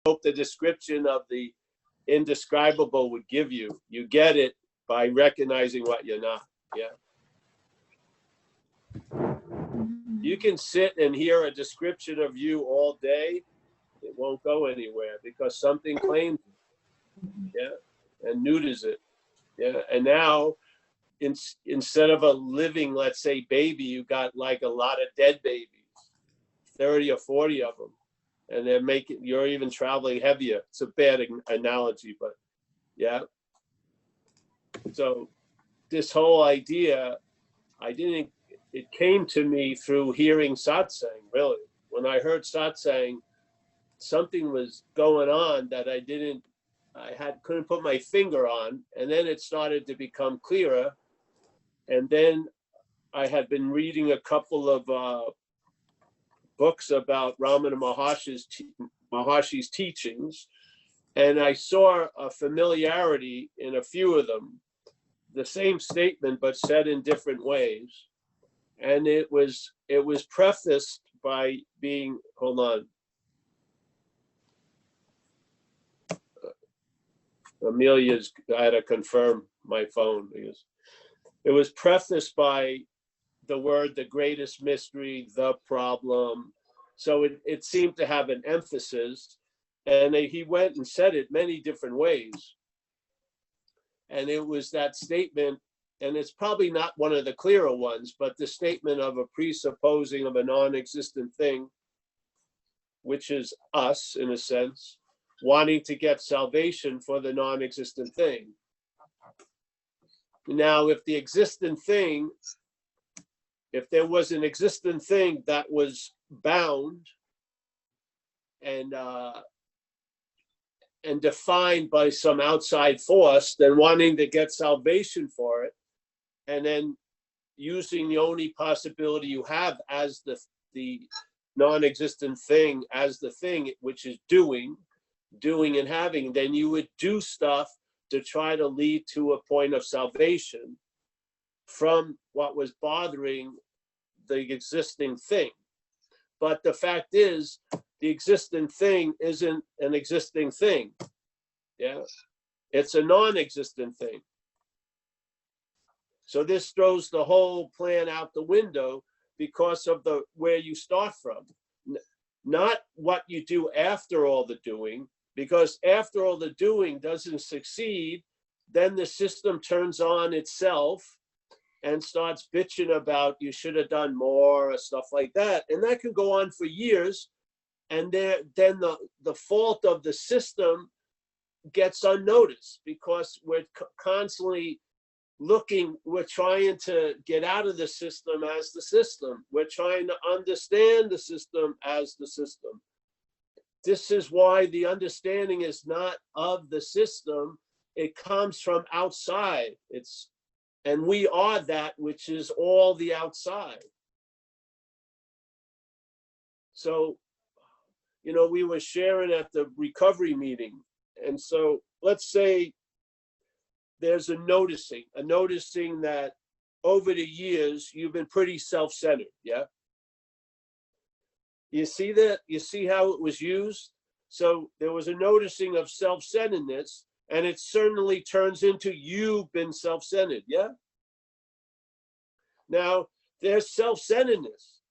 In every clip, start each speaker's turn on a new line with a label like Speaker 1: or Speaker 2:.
Speaker 1: hope the description of the indescribable would give you. You get it by recognizing what you're not. Yeah. You can sit and hear a description of you all day. It won't go anywhere because something claims it. Yeah. And neuters it. Yeah. And now, instead of a living, let's say, baby, you got like a lot of dead babies, 30 or 40 of them. And they're making, you're even traveling heavier. It's a bad analogy, but yeah. So this whole idea, it came to me through hearing satsang, really. When I heard satsang, something was going on that couldn't put my finger on. And then it started to become clearer. And then I had been reading a couple of books about Ramana Maharshi's teachings, and I saw a familiarity in a few of them, the same statement but said in different ways. And it was prefaced by being, hold on, Amelia's, I had to confirm my phone because it was prefaced by the word, the greatest mystery, the problem. So it seemed to have an emphasis, and he went and said it many different ways. And it was that statement, and it's probably not one of the clearer ones, but the statement of a presupposing of a non-existent thing, which is us in a sense, wanting to get salvation for the non-existent thing. Now, if the existent thing, if there was an existent thing that was bound and defined by some outside force, then wanting to get salvation for it, and then using the only possibility you have as the non-existent thing as the thing, which is doing and having, then you would do stuff to try to lead to a point of salvation from what was bothering the existing thing. But the fact is, the existing thing isn't an existing thing. Yeah, it's a non-existent thing. So this throws the whole plan out the window because of where you start from, not what you do after all the doing. Because after all the doing doesn't succeed, then the system turns on itself and starts bitching about you should have done more or stuff like that. And that can go on for years. And then the fault of the system gets unnoticed because we're constantly looking, we're trying to get out of the system as the system. We're trying to understand the system as the system. This is why the understanding is not of the system. It comes from outside. And we are that which is all the outside. So, we were sharing at the recovery meeting. And so let's say there's a noticing that over the years, you've been pretty self-centered, yeah? You see that? You see how it was used? So there was a noticing of self-centeredness, and it certainly turns into you've been self-centered, yeah? Now, there's self-centeredness.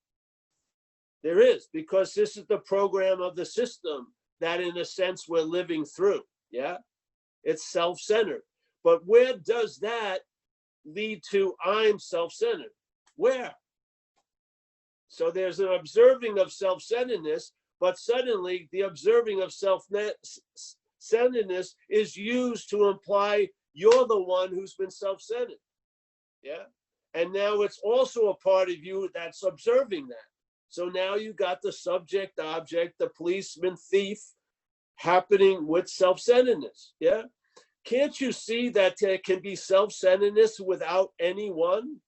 Speaker 1: There is, because this is the program of the system that, in a sense, we're living through, yeah? It's self-centered. But where does that lead to I'm self-centered? Where? So there's an observing of self-centeredness, but suddenly the observing of self-centeredness is used to imply you're the one who's been self-centered. Yeah. And now it's also a part of you that's observing that. So now you got the subject, object, the policeman, thief happening with self-centeredness. Yeah. Can't you see that there can be self-centeredness without anyone?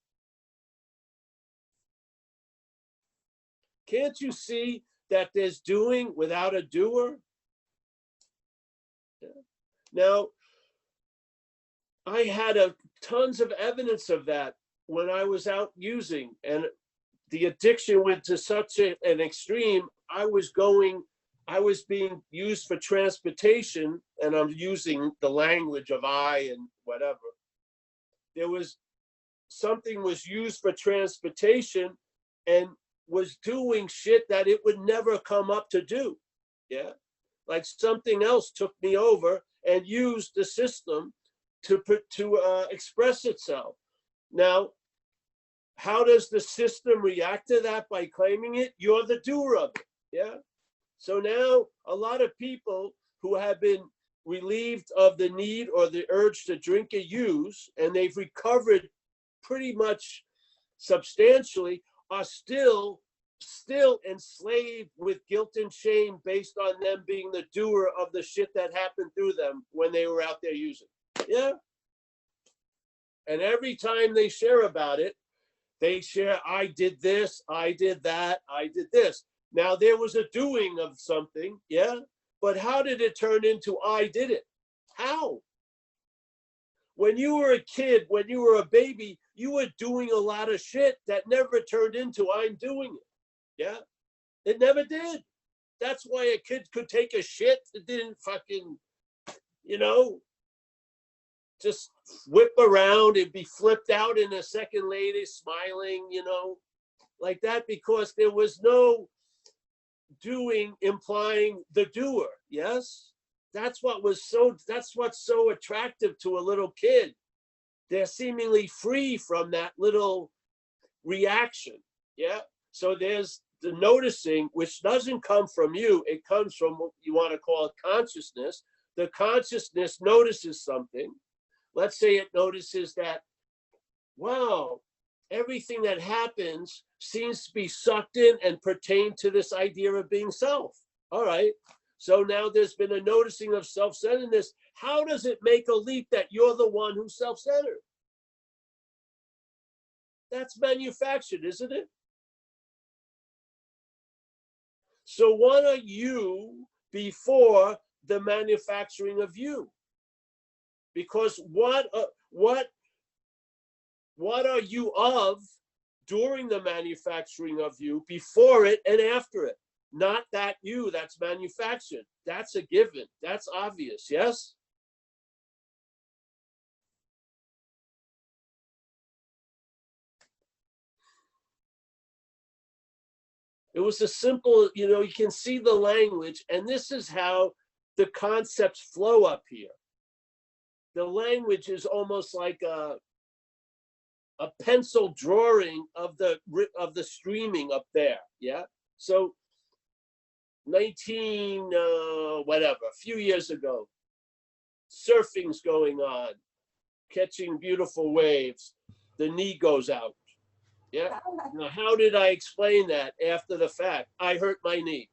Speaker 1: Can't you see that there's doing without a doer? Yeah. Now, I had tons of evidence of that when I was out using, and the addiction went to such an extreme. I I was being used for transportation, and I'm using the language of I and whatever. There was something was used for transportation and was doing shit that it would never come up to do. Yeah. Like something else took me over and used the system to express itself. Now, how does the system react to that by claiming it? You're the doer of it. Yeah. So now a lot of people who have been relieved of the need or the urge to drink or use, and they've recovered pretty much substantially, are still enslaved with guilt and shame based on them being the doer of the shit that happened through them when they were out there using. Yeah. And every time they share about it, they share, I did this, I did that, I did this. Now there was a doing of something, yeah, but how did it turn into I did it? How? When you were a kid, when you were a baby, you were doing a lot of shit that never turned into I'm doing it. Yeah, it never did. That's why a kid could take a shit. It didn't fucking, just whip around and be flipped out in a second later, smiling, like that, because there was no doing implying the doer. Yes, that's what's so attractive to a little kid. They're seemingly free from that little reaction. Yeah. So there's the noticing, which doesn't come from you. It comes from what you want to call it consciousness. The consciousness notices something. Let's say it notices that, wow, everything that happens seems to be sucked in and pertain to this idea of being self. All right. So now there's been a noticing of self-centeredness. How does it make a leap that you're the one who's self-centered? That's manufactured, isn't it? So what are you before the manufacturing of you? Because what are you of during the manufacturing of you, before it and after it? Not that you, that's manufactured. That's a given. That's obvious, yes? It was a simple, you can see the language, and this is how the concepts flow up here. The language is almost like a pencil drawing of the streaming up there. Yeah. So a few years ago, surfing's going on, catching beautiful waves. The knee goes out. Yeah. Now, how did I explain that after the fact? I hurt my knee.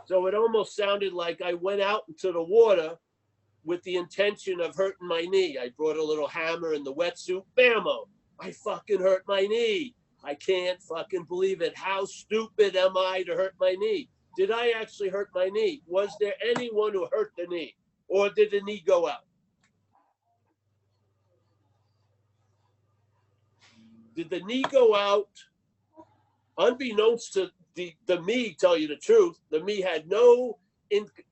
Speaker 1: So it almost sounded like I went out into the water with the intention of hurting my knee. I brought a little hammer in the wetsuit, bammo. I fucking hurt my knee. I can't fucking believe it. How stupid am I to hurt my knee? Did I actually hurt my knee? Was there anyone who hurt the knee? Or did the knee go out? Did the knee go out? Unbeknownst to the me, tell you the truth, the me had no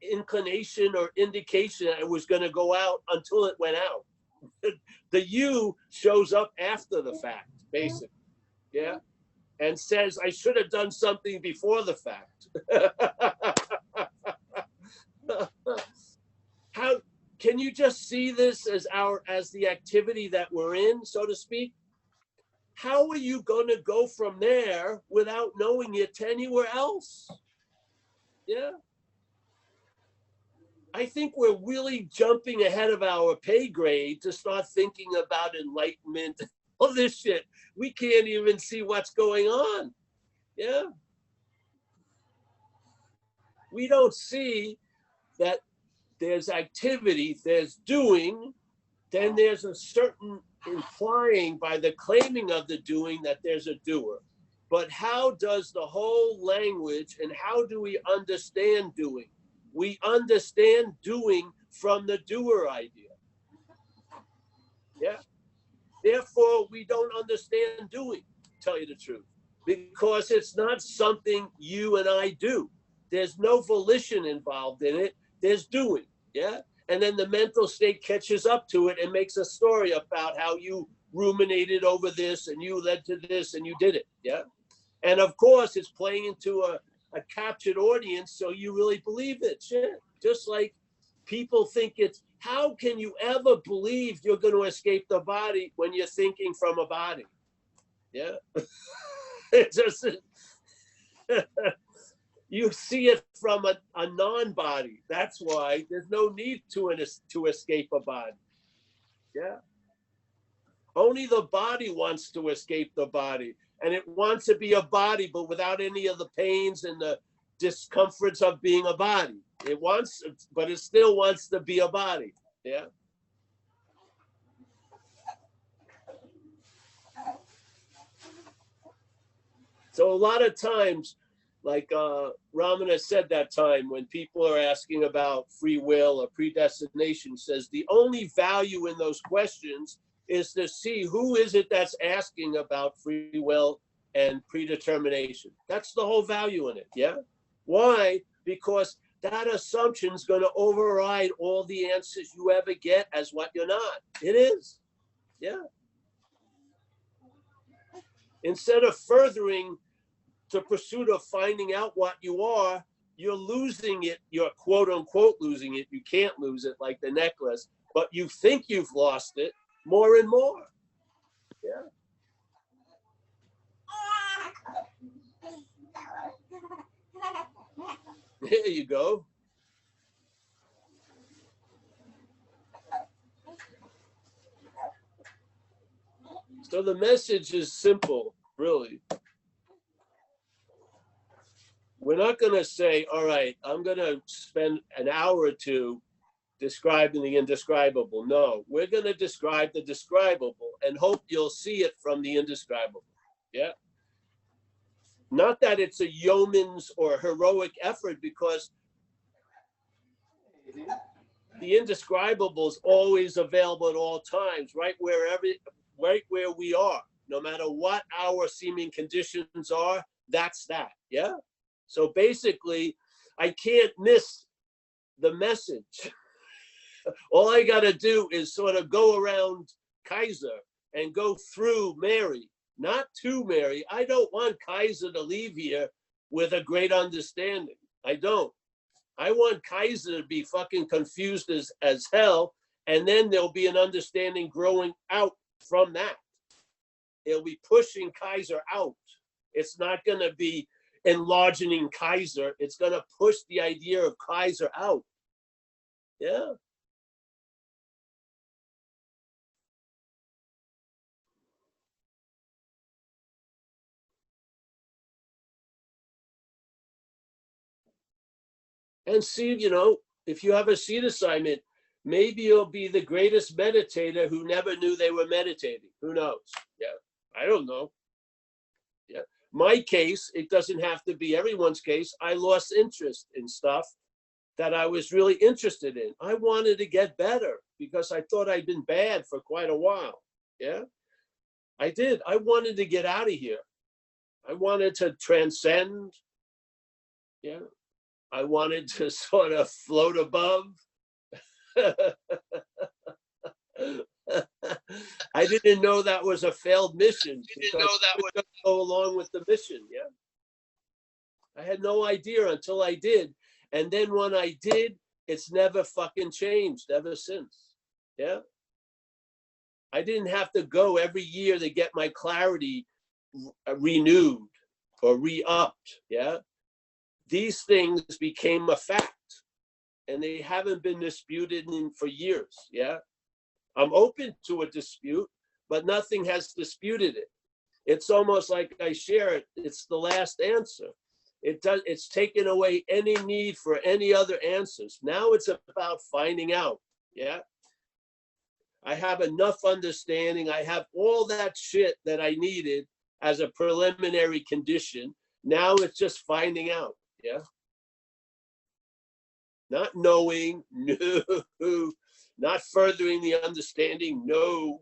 Speaker 1: inclination or indication that it was going to go out until it went out. The you shows up after the fact, basically. Yeah. And says, I should have done something before the fact. How can you just see this as the activity that we're in, so to speak? How are you going to go from there without knowing it to anywhere else? Yeah. I think we're really jumping ahead of our pay grade to start thinking about enlightenment, all this shit. We can't even see what's going on. Yeah. We don't see that there's activity, there's doing, then there's a certain implying by the claiming of the doing that there's a doer. But how does the whole language, and how do we understand doing? We understand doing from the doer idea. Yeah. Therefore, we don't understand doing, to tell you the truth, because it's not something you and I do. there's no volition involved in it. There's doing, yeah? And then the mental state catches up to it and makes a story about how you ruminated over this and you led to this and you did it, yeah? And of course, it's playing into a captured audience, so you really believe it, shit. Just like people think it's, how can you ever believe you're going to escape the body when you're thinking from a body? Yeah. It just, you see it from a non-body. That's why there's no need to escape a body. Yeah. Only the body wants to escape the body. And it wants to be a body, but without any of the pains and the discomforts of being a body. It wants, but it still wants to be a body. Yeah. So a lot of times, like Ramana said that time, when people are asking about free will or predestination, says the only value in those questions is to see who is it that's asking about free will and predetermination. That's the whole value in it, yeah? Why? Because that assumption is going to override all the answers you ever get as what you're not. It is, yeah? Instead of furthering the pursuit of finding out what you are, you're losing it. You're quote unquote losing it. You can't lose it like the necklace, but you think you've lost it more and more. Yeah. There you go. So the message is simple, really. We're not going to say, all right, I'm going to spend an hour or two describing the indescribable. No, we're going to describe the describable and hope you'll see it from the indescribable. Yeah. Not that it's a yeoman's or heroic effort, because the indescribable is always available at all times, right where we are. No matter what our seeming conditions are, that's that. Yeah. So basically, I can't miss the message. All I got to do is sort of go around Kaiser and go through Mary, not to Mary. I don't want Kaiser to leave here with a great understanding. I don't. I want Kaiser to be fucking confused as hell, and then there'll be an understanding growing out from that. It'll be pushing Kaiser out. It's not going to be enlarging Kaiser. It's going to push the idea of Kaiser out. Yeah. And see, you know, if you have a seed assignment, maybe you'll be the greatest meditator who never knew they were meditating. Who knows? Yeah. I don't know. Yeah. My case, it doesn't have to be everyone's case. I lost interest in stuff that I was really interested in. I wanted to get better because I thought I'd been bad for quite a while. Yeah. I did. I wanted to get out of here. I wanted to transcend. Yeah. I wanted to sort of float above. I didn't know that was a failed mission. Didn't know that would go along with the mission. Yeah. I had no idea until I did. And then when I did, it's never fucking changed ever since. Yeah. I didn't have to go every year to get my clarity renewed or re-upped. Yeah. These things became a fact, and they haven't been disputed for years. Yeah. I'm open to a dispute, but nothing has disputed it. It's almost like I share it. It's the last answer. It's taken away any need for any other answers. Now it's about finding out. Yeah. I have enough understanding. I have all that shit that I needed as a preliminary condition. Now it's just finding out. Yeah. Not knowing, no. Not furthering the understanding, no.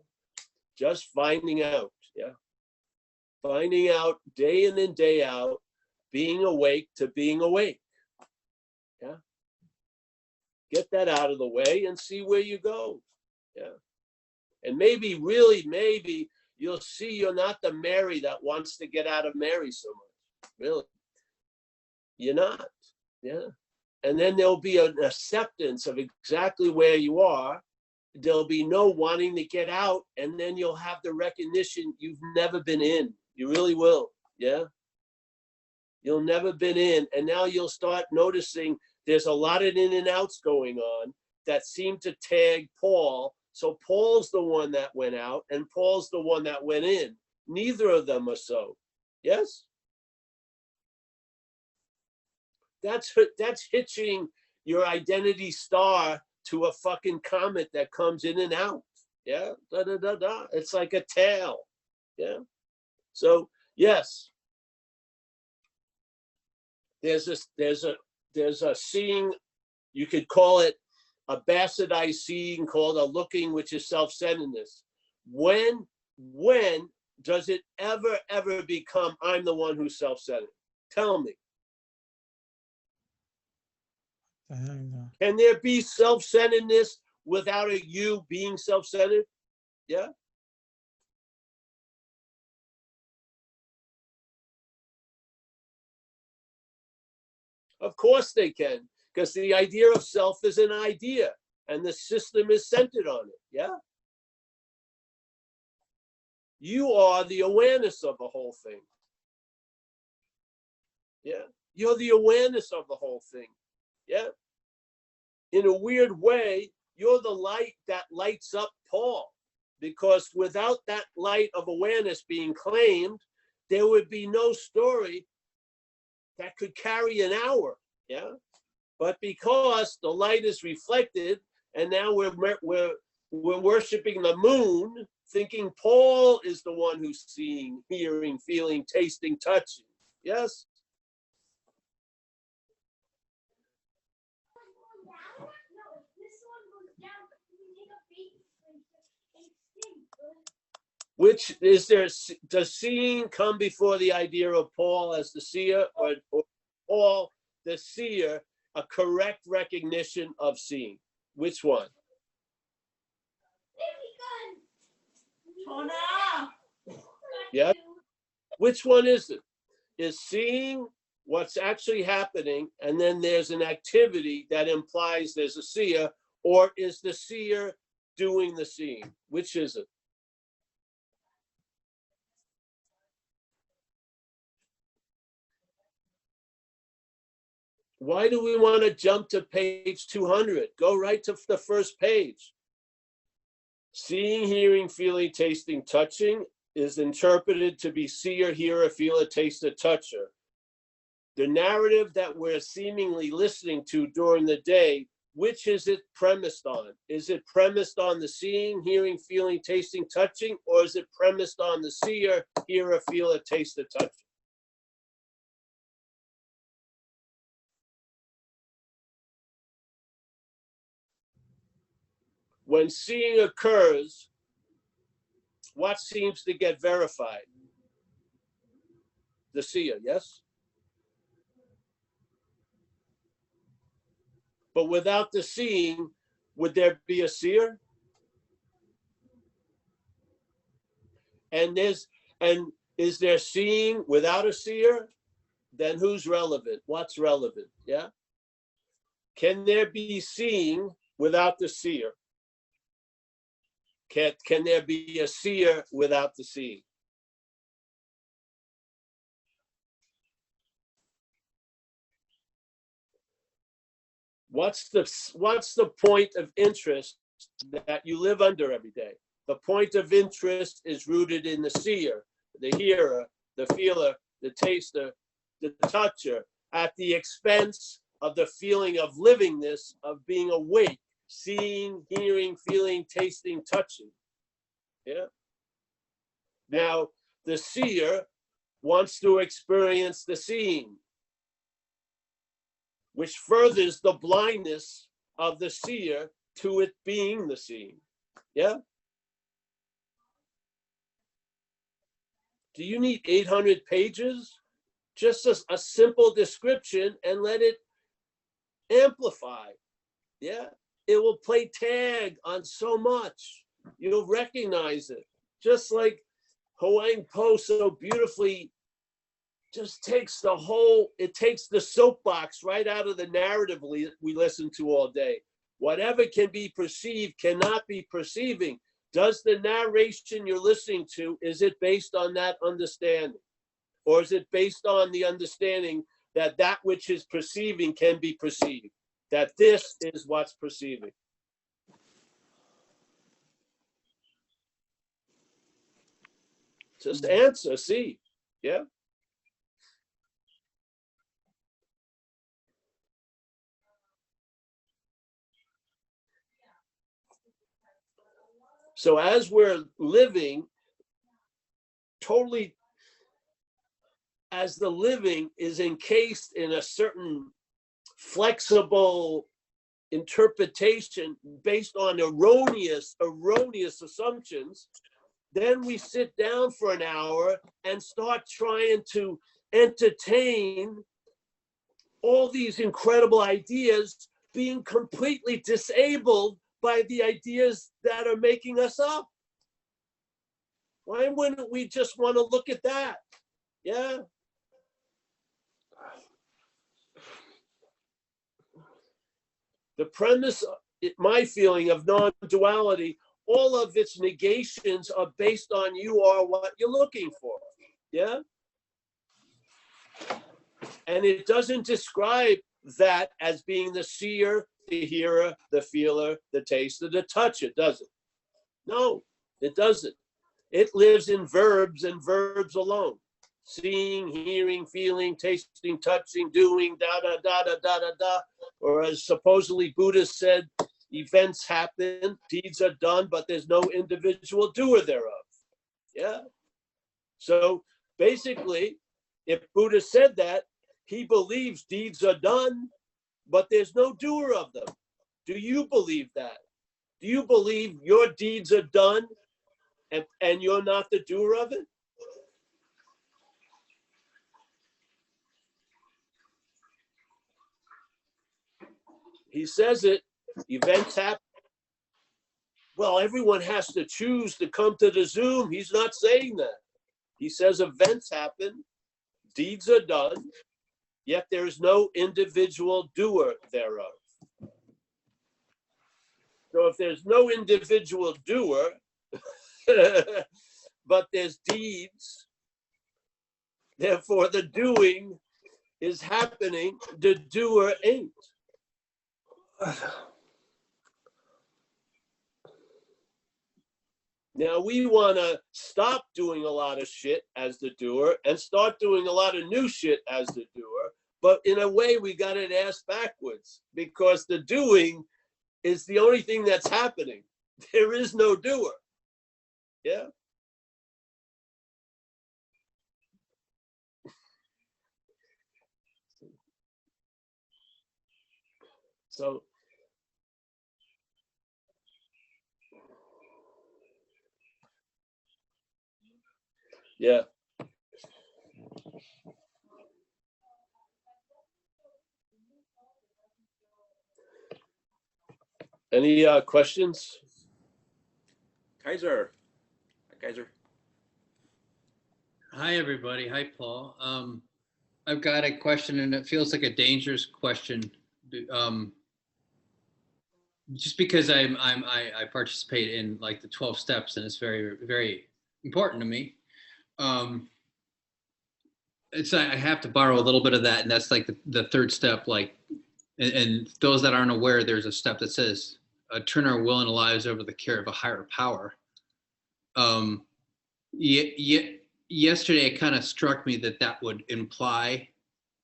Speaker 1: Just finding out. Yeah. Finding out day in and day out, being awake to being awake. Yeah. Get that out of the way and see where you go. Yeah. And maybe, really, maybe you'll see you're not the Mary that wants to get out of Mary so much. Really. You're not. Yeah. And then there'll be an acceptance of exactly where you are. There'll be no wanting to get out. And then you'll have the recognition you've never been in. You really will. Yeah. You'll never been in. And now you'll start noticing there's a lot of in and outs going on that seem to tag Paul. So Paul's the one that went out and Paul's the one that went in. Neither of them are so. Yes? That's hitching your identity star to a fucking comet that comes in and out. Yeah? Da, da, da, da. It's like a tail. Yeah? So, yes. There's a seeing, you could call it a bastardized seeing called a looking, which is self-centeredness. When does it ever become I'm the one who's self-centered? Tell me. Can there be self-centeredness without a you being self-centered? Yeah. Of course they can, because the idea of self is an idea and the system is centered on it. Yeah. You are the awareness of the whole thing. Yeah. You're the awareness of the whole thing. Yeah. In a weird way, you're the light that lights up Paul, because without that light of awareness being claimed, there would be no story that could carry an hour. Yeah. But because the light is reflected, and now we're worshiping the moon, thinking Paul is the one who's seeing, hearing, feeling, tasting, touching. Yes? Which is there, does seeing come before the idea of Paul as the seer, or Paul, the seer, a correct recognition of seeing? Which one? Yeah. Which one is it? Is seeing what's actually happening, and then there's an activity that implies there's a seer, or is the seer doing the seeing? Which is it? Why do we want to jump to page 200? Go right to the first page. Seeing, hearing, feeling, tasting, touching is interpreted to be seer, hearer, feeler, taster, toucher. The narrative that we're seemingly listening to during the day, which is it premised on? Is it premised on the seeing, hearing, feeling, tasting, touching, or is it premised on the seer, hearer, feeler, taster, toucher? When seeing occurs, what seems to get verified? The seer, yes? But without the seeing, would there be a seer? And is there seeing without a seer? Then who's relevant? What's relevant? Yeah. Can there be seeing without the seer? Can there be a seer without the seeing? What's the point of interest that you live under every day? The point of interest is rooted in the seer, the hearer, the feeler, the taster, the toucher, at the expense of the feeling of livingness, of being awake, seeing, hearing, feeling, tasting, touching. Yeah. Now, the seer wants to experience the seeing, which furthers the blindness of the seer to it being the seeing. Yeah. Do you need 800 pages? Just a simple description, and let it amplify. Yeah, it will play tag on so much. You'll recognize it. Just like Huang Po so beautifully just takes it takes the soapbox right out of the narrative we listen to all day. Whatever can be perceived cannot be perceiving. Does the narration you're listening to, is it based on that understanding? Or is it based on the understanding that that which is perceiving can be perceived? That this is what's perceiving? Just answer, see. Yeah. So as we're living, totally, as the living is encased in a certain flexible interpretation based on erroneous assumptions, then we sit down for an hour and start trying to entertain all these incredible ideas, being completely disabled by the ideas that are making us up. Why wouldn't we just want to look at that? Yeah. The premise, my feeling of non-duality, all of its negations are based on you are what you're looking for. Yeah. And it doesn't describe that as being the seer, the hearer, the feeler, the taster, the toucher, does it? No, it doesn't. It lives in verbs and verbs alone. Seeing, hearing, feeling, tasting, touching, doing, da da da da da da da. Or as supposedly Buddha said, events happen, deeds are done, but there's no individual doer thereof. Yeah. So basically, if Buddha said that, he believes deeds are done, but there's no doer of them. Do you believe that? Do you believe your deeds are done and you're not the doer of it? He says it, events happen. Well, everyone has to choose to come to the Zoom. He's not saying that. He says events happen, deeds are done, yet there is no individual doer thereof. So if there's no individual doer, but there's deeds, therefore the doing is happening, the doer ain't. Now we want to stop doing a lot of shit as the doer and start doing a lot of new shit as the doer. But in a way, we got it ass backwards because the doing is the only thing that's happening. There is no doer. Yeah. So, yeah. Any questions?
Speaker 2: Kaiser. Hi, Kaiser.
Speaker 3: Hi, everybody. Hi, Paul. I've got a question, and it feels like a dangerous question. Just because I participate in like the 12 steps, and it's very, very important to me. I have to borrow a little bit of that, and that's like the third step. Like, and those that aren't aware, there's a step that says turn our will and lives over the care of a higher power. Yesterday, it kind of struck me that would imply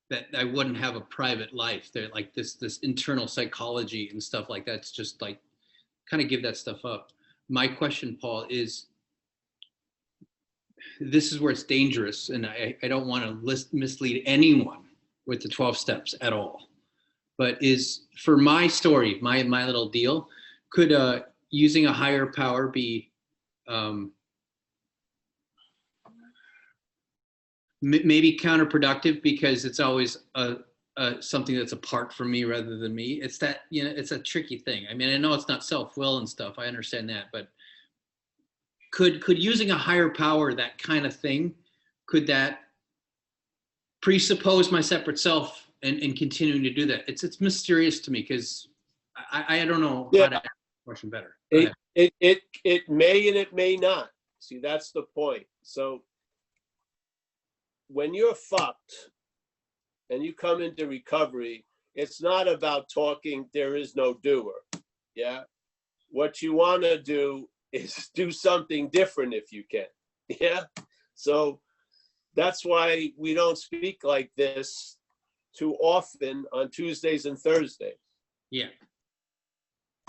Speaker 3: that I wouldn't have a private life. There, like this internal psychology and stuff like that's just like kind of give that stuff up. My question, Paul, is this is where it's dangerous, and I don't want to mislead anyone with the 12 steps at all. But is for my story, my little deal, could using a higher power be maybe counterproductive because it's always something that's apart from me rather than me. It's that, it's a tricky thing. I mean, I know it's not self-will and stuff. I understand that, but could using a higher power, that kind of thing, could that presuppose my separate self and continuing to do that? It's mysterious to me because I don't know how to ask the question better.
Speaker 1: It may and it may not. See, that's the point. So when you're fucked and you come into recovery, it's not about talking, there is no doer. Yeah. What you want to do is do something different if you can. Yeah. So that's why we don't speak like this too often on Tuesdays and Thursdays.
Speaker 3: Yeah.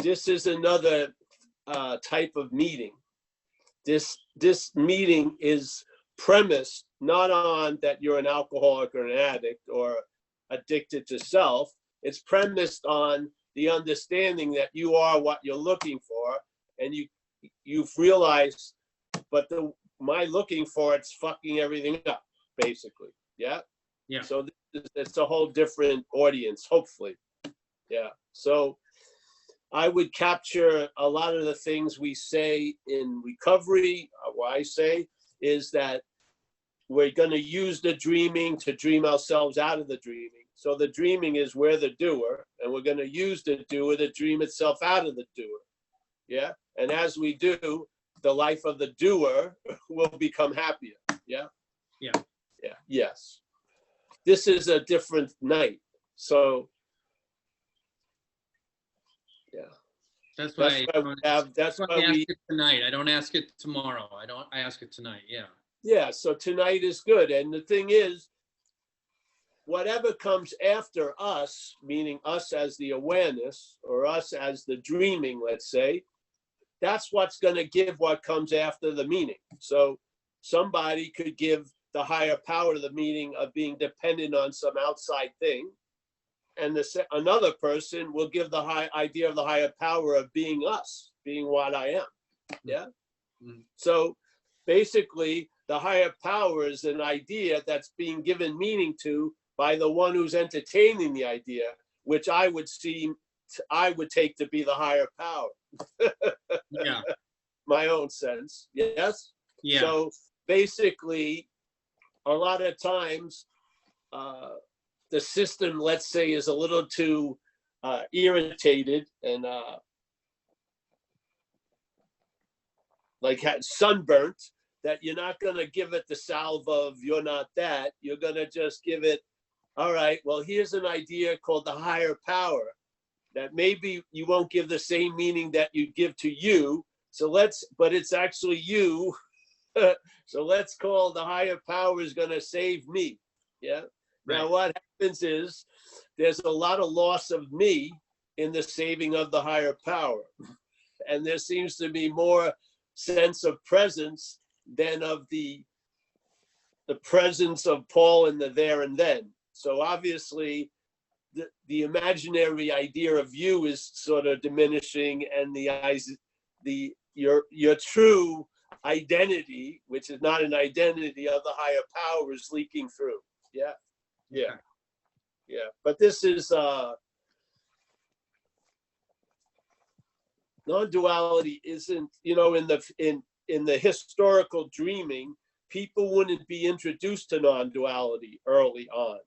Speaker 1: This is another type of meeting. This meeting is premised not on that you're an alcoholic or an addict or addicted to self. It's premised on the understanding that you are what you're looking for, and you've realized, but my looking for it's fucking everything up, basically. Yeah.
Speaker 3: Yeah.
Speaker 1: So it's a whole different audience, hopefully. Yeah. So I would capture a lot of the things we say in recovery. What I say is that we're going to use the dreaming to dream ourselves out of the dreaming. So the dreaming is we're the doer, and we're going to use the doer to dream itself out of the doer. Yeah. And as we do, the life of the doer will become happier. Yeah.
Speaker 3: Yeah.
Speaker 1: Yeah. Yes. This is a different night. So yeah.
Speaker 3: That's why I ask it tonight. I don't ask it tomorrow. I ask it tonight. Yeah.
Speaker 1: Yeah. So tonight is good. And the thing is, whatever comes after us, meaning us as the awareness or us as the dreaming, let's say, that's what's going to give what comes after the meaning. So somebody could give the higher power to the meaning of being dependent on some outside thing. And another person will give the idea of the higher power of being us, being what I am. Yeah. Mm-hmm. So basically, the higher power is an idea that's being given meaning to by the one who's entertaining the idea, which I would take to be the higher power.
Speaker 3: Yeah.
Speaker 1: My own sense. Yes.
Speaker 3: Yeah.
Speaker 1: So basically, a lot of times, the system, let's say, is a little too irritated and like sunburnt, that you're not going to give it the salve of you're not that. You're going to just give it, all right, well, here's an idea called the higher power that maybe you won't give the same meaning that you give to you. So but it's actually you. So let's call the higher power is going to save me. Yeah. Right. Now what happens is there's a lot of loss of me in the saving of the higher power. And there seems to be more sense of presence than of the presence of Paul in the there and then. So obviously the imaginary idea of you is sort of diminishing, and your true identity, which is not an identity of the higher power, is leaking through. Yeah. Yeah. Okay. Yeah. But this is non-duality isn't, in the historical dreaming, people wouldn't be introduced to non-duality early on,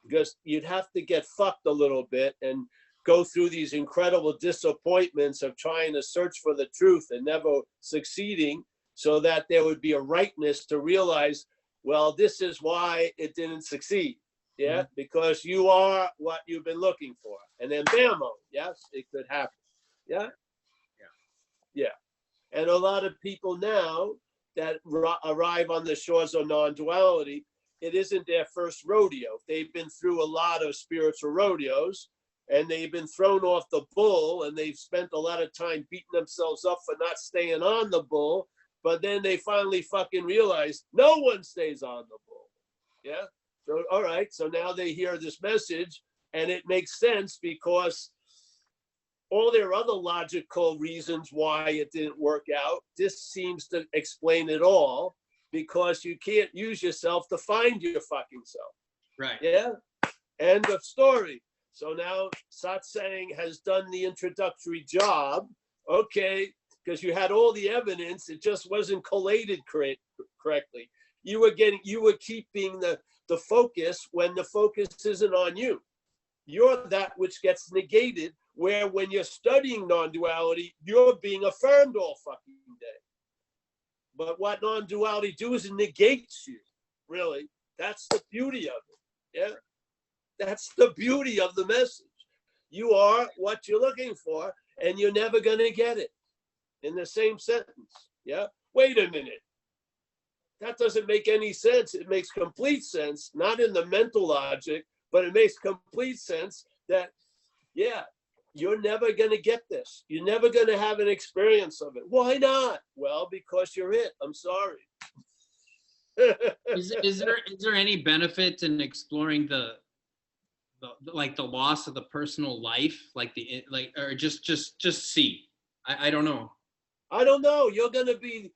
Speaker 1: because you'd have to get fucked a little bit and go through these incredible disappointments of trying to search for the truth and never succeeding, so that there would be a rightness to realize, well, this is why it didn't succeed. Yeah. Mm-hmm. Because you are what you've been looking for. And then bam-o, yes, it could happen. Yeah. Yeah. Yeah. And a lot of people now that arrive on the shores of non-duality, it isn't their first rodeo. They've been through a lot of spiritual rodeos, and they've been thrown off the bull, and they've spent a lot of time beating themselves up for not staying on the bull. But then they finally fucking realize no one stays on the bull. Yeah. So, all right. So now they hear this message, and it makes sense, because all their other logical reasons why it didn't work out, this seems to explain it all, because you can't use yourself to find your fucking self.
Speaker 3: Right.
Speaker 1: Yeah. End of story. So now satsang has done the introductory job. Okay, because you had all the evidence, it just wasn't collated correctly. You were keeping the focus when the focus isn't on you. You're that which gets negated, where when you're studying non-duality, you're being affirmed all fucking day. But what non-duality do is it negates you, really. That's the beauty of it. Yeah. That's the beauty of the message. You are what you're looking for, and you're never going to get it in the same sentence. Yeah. Wait a minute. That doesn't make any sense. It makes complete sense, not in the mental logic, but it makes complete sense that, yeah, you're never going to get this. You're never going to have an experience of it. Why not? Well, because you're it. I'm sorry.
Speaker 3: Is there any benefit in exploring the loss of the personal life, or just see? I don't know.
Speaker 1: I don't know. You're going to be,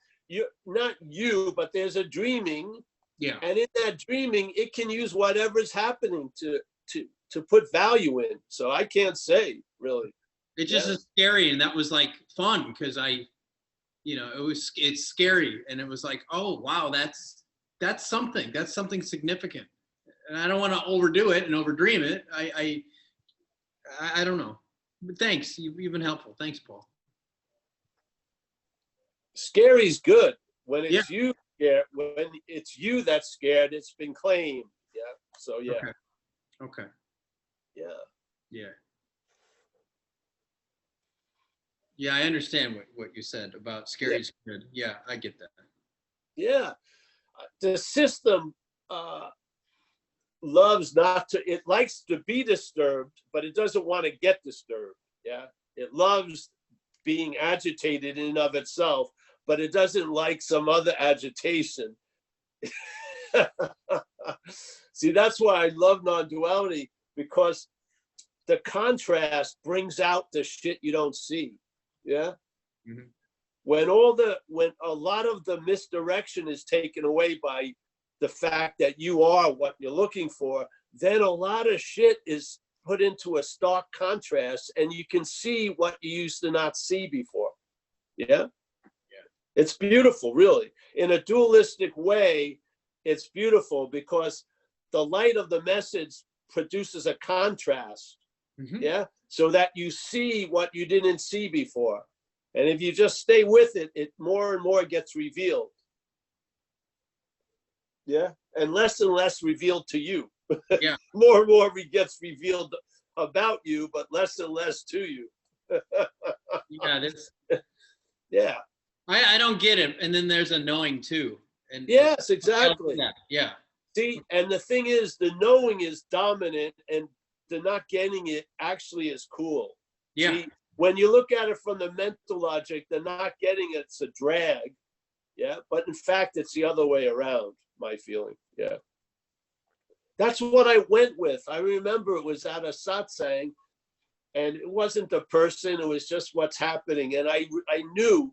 Speaker 1: not you, but there's a dreaming.
Speaker 3: Yeah.
Speaker 1: And in that dreaming, it can use whatever's happening to put value in. So I can't say, really.
Speaker 3: It just is scary, and that was like fun because it's scary, and it was like, oh wow, that's something significant, and I don't want to overdo it and overdream it. I don't know. But thanks, you've been helpful. Thanks, Paul.
Speaker 1: Scary's good when it's you scared. When it's you that's scared, it's been claimed. Yeah. So yeah.
Speaker 3: Okay.
Speaker 1: Yeah.
Speaker 3: Yeah. Yeah, I understand what you said about scary's good. Yeah, I get that.
Speaker 1: Yeah. The system loves not to, it likes to be disturbed, but it doesn't want to get disturbed. Yeah. It loves being agitated in and of itself, but it doesn't like some other agitation. See, that's why I love non-duality, because the contrast brings out the shit you don't see. Yeah. Mm-hmm. When a lot of the misdirection is taken away by the fact that you are what you're looking for, then a lot of shit is put into a stark contrast, and you can see what you used to not see before. Yeah. It's beautiful, really. In a dualistic way, it's beautiful because the light of the message produces a contrast. Mm-hmm. Yeah. So that you see what you didn't see before. And if you just stay with it, it more and more gets revealed. Yeah. And less revealed to you.
Speaker 3: Yeah.
Speaker 1: More and more gets revealed about you, but less and less to you.
Speaker 3: Yeah.
Speaker 1: Yeah.
Speaker 3: I don't get it. And then there's a knowing too. And
Speaker 1: yes, exactly.
Speaker 3: Yeah.
Speaker 1: See, and the thing is, the knowing is dominant, and the not getting it actually is cool.
Speaker 3: Yeah.
Speaker 1: See, when you look at it from the mental logic, the not getting it's a drag. Yeah. But in fact, it's the other way around, my feeling. Yeah. That's what I went with. I remember it was at a satsang, and it wasn't the person, it was just what's happening. And I knew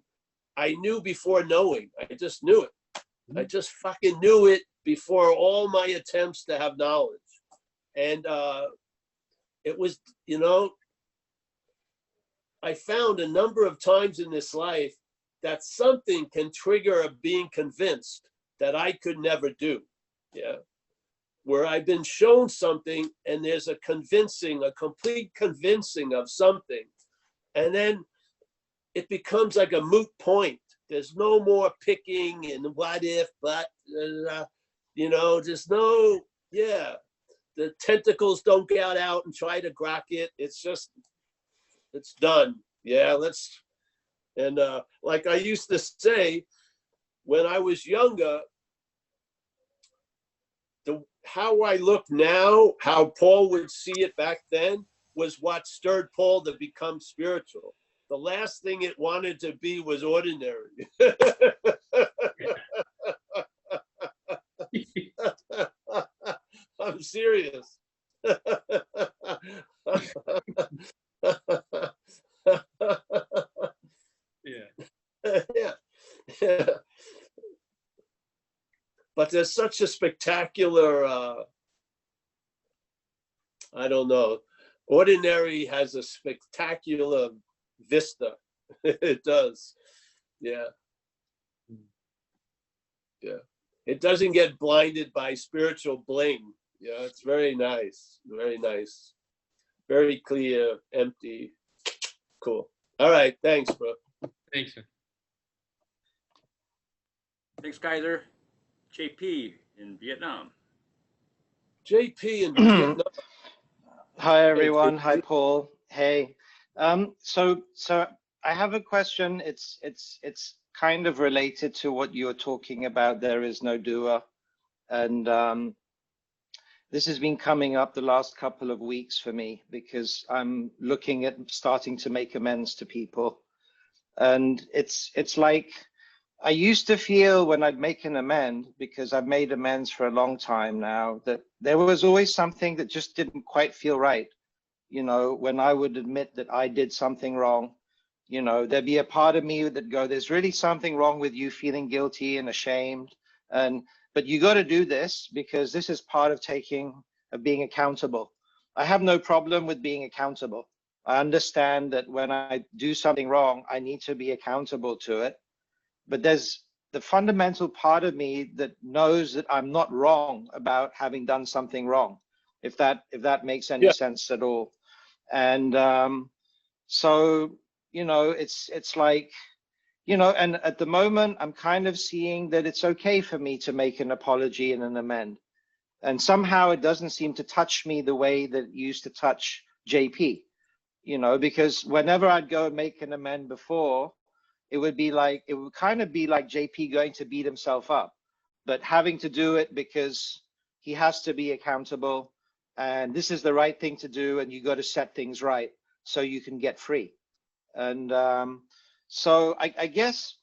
Speaker 1: before knowing. I just knew it. I just fucking knew it before all my attempts to have knowledge. And it was, I found a number of times in this life that something can trigger a being convinced that I could never do. Yeah. Where I've been shown something and there's a complete convincing of something. And then it becomes like a moot point. There's no more picking and what if, but, there's no, the tentacles don't get out and try to grok it. It's just, it's done. Yeah, like I used to say, when I was younger, how I look now, how Paul would see it back then, was what stirred Paul to become spiritual. The last thing it wanted to be was ordinary. I'm serious. Yeah. But there's such a spectacular don't know. Ordinary has a spectacular vista. It does. Yeah. Yeah. It doesn't get blinded by spiritual bling. Yeah, it's very nice. Very nice. Very clear, empty. Cool. All right. Thanks, bro.
Speaker 3: Thanks, sir.
Speaker 2: Thanks, Kaiser. JP in Vietnam.
Speaker 1: JP in Vietnam.
Speaker 4: Hi, everyone. Hi,
Speaker 1: JP.
Speaker 4: Paul. Hey. So I have a question. It's kind of related to what you were talking about. There is no doer, and this has been coming up the last couple of weeks for me because I'm looking at starting to make amends to people, and it's like I used to feel when I'd make an amend, because I've made amends for a long time now, that there was always something that just didn't quite feel right. You know, when I would admit that I did something wrong, you know, there'd be a part of me that go, there's really something wrong with you feeling guilty and ashamed. But you got to do this because this is part of being accountable. I have no problem with being accountable. I understand that when I do something wrong, I need to be accountable to it. But there's the fundamental part of me that knows that I'm not wrong about having done something wrong, if that makes any sense at all. And so, you know, it's like, you know, and at the moment I'm kind of seeing that it's okay for me to make an apology and an amend. And somehow it doesn't seem to touch me the way that it used to touch JP, you know, because whenever I'd go and make an amend before, it would kind of be like JP going to beat himself up, but having to do it because he has to be accountable, and this is the right thing to do, and you got to set things right so you can get free. And so I guess,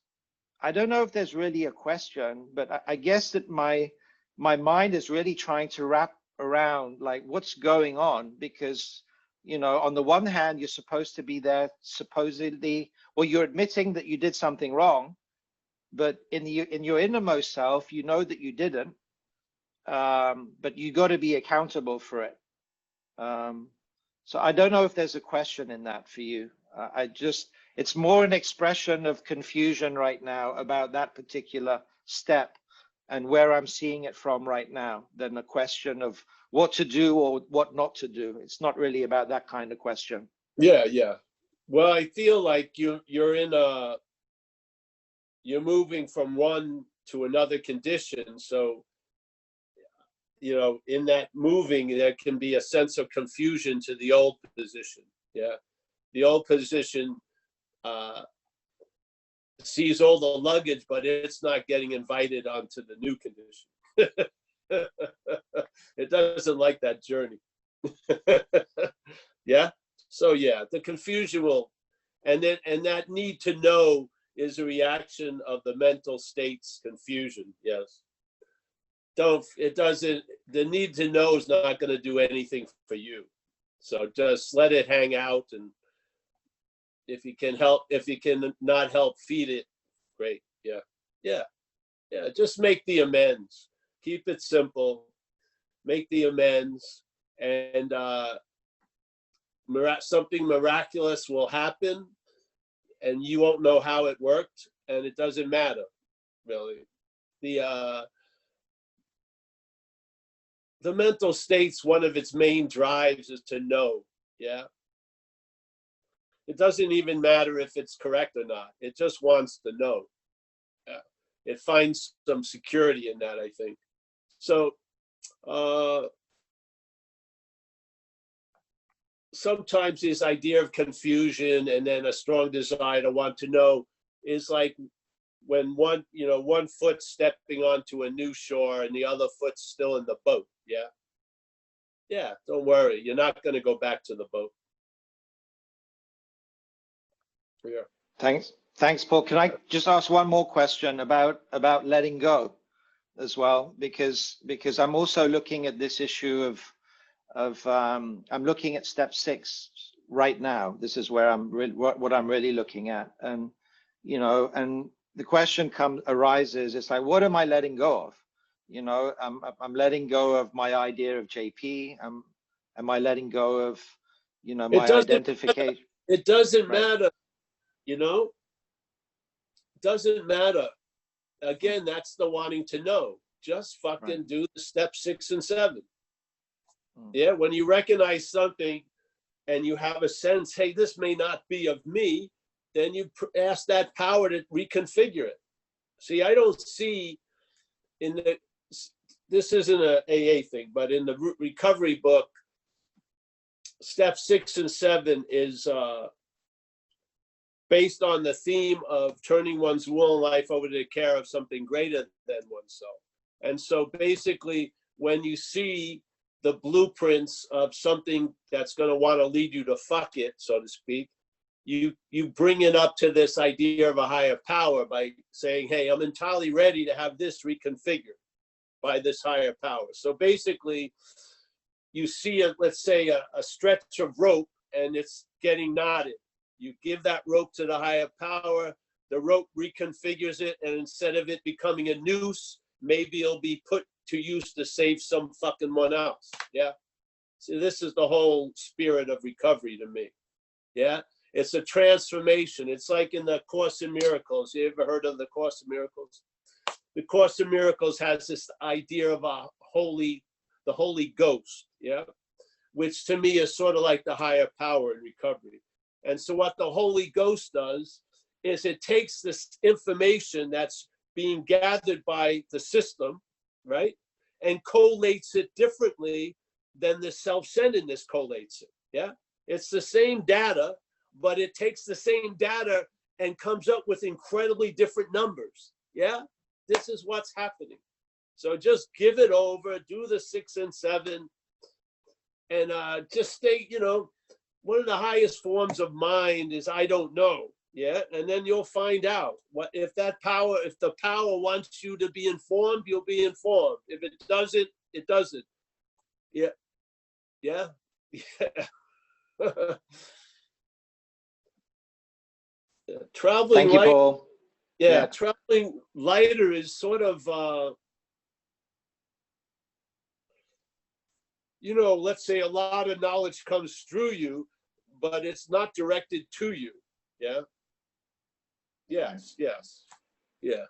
Speaker 4: I don't know if there's really a question, but I guess that my mind is really trying to wrap around like what's going on, because, you know, on the one hand, you're supposed to be there supposedly, or you're admitting that you did something wrong, but in your innermost self, you know that you didn't, but you got to be accountable for it. So I don't know if there's a question in that for you. It's more an expression of confusion right now about that particular step and where I'm seeing it from right now than a question of what to do or what not to do. It's not really about that kind of question.
Speaker 1: Yeah, yeah. Well, I feel like you're moving from one to another condition. So, you know, in that moving, there can be a sense of confusion to the old position. Yeah. The old position sees all the luggage, but it's not getting invited onto the new condition. It doesn't like that journey. Yeah. So yeah, the confusion will, and that need to know is a reaction of the mental state's confusion. Yes. The need to know is not going to do anything for you. So just let it hang out, and if you can not help feed it, great. Yeah. Yeah. Yeah. Just make the amends. Keep it simple. Make the amends, and something miraculous will happen, and you won't know how it worked, and it doesn't matter, really. The mental state's one of its main drives is to know. Yeah. It doesn't even matter if it's correct or not. It just wants to know. Yeah. It finds some security in that, I think. So sometimes this idea of confusion and then a strong desire to want to know is like when one foot stepping onto a new shore and the other foot's still in the boat. Yeah. Yeah. Don't worry. You're not going to go back to the boat. Yeah.
Speaker 4: Thanks, Paul. Can I just ask one more question about letting go as well? Because I'm also looking at this issue of I'm looking at step 6 right now. This is where what I'm really looking at, and you know, and the question arises. It's like, what am I letting go of? You know, I'm letting go of my idea of JP. Am I letting go of, you know,
Speaker 1: It
Speaker 4: my
Speaker 1: doesn't,
Speaker 4: identification?
Speaker 1: it doesn't
Speaker 4: Right.
Speaker 1: matter, you know, doesn't matter. Again, that's the wanting to know. Just fucking do the step 6 and 7. Yeah, when you recognize something and you have a sense, hey, this may not be of me, then you ask that power to reconfigure it. See, I don't see in the, this isn't a AA thing, but in the recovery book, step 6 and 7 is based on the theme of turning one's will and life over to the care of something greater than oneself. And so basically, when you see the blueprints of something that's going to want to lead you to fuck it, so to speak, you bring it up to this idea of a higher power by saying, hey, I'm entirely ready to have this reconfigured by this higher power. So basically, you see, let's say, a stretch of rope and it's getting knotted. You give that rope to the higher power, the rope reconfigures it, and instead of it becoming a noose, maybe it'll be put to use to save some fucking one else. Yeah. So this is the whole spirit of recovery to me. Yeah. It's a transformation. It's like in the Course in Miracles. You ever heard of the Course in Miracles? The Course in Miracles has this idea of the Holy Ghost. Yeah. Which to me is sort of like the higher power in recovery. And so what the Holy Ghost does is it takes this information that's being gathered by the system, right, and collates it differently than the self-centeredness collates it. Yeah, it's the same data, but it takes the same data and comes up with incredibly different numbers. Yeah, this is what's happening. So just give it over, do the 6 and 7, and just stay, you know, one of the highest forms of mind is I don't know. Yeah. And then you'll find out what, if the power wants you to be informed, you'll be informed. If it doesn't, it doesn't. Yeah. Yeah. Yeah. Traveling
Speaker 4: Thank you,
Speaker 1: light.
Speaker 4: Paul.
Speaker 1: Yeah. Traveling lighter is sort of, you know, let's say a lot of knowledge comes through you, but it's not directed to you. Yeah. Yes. Yes. Yeah.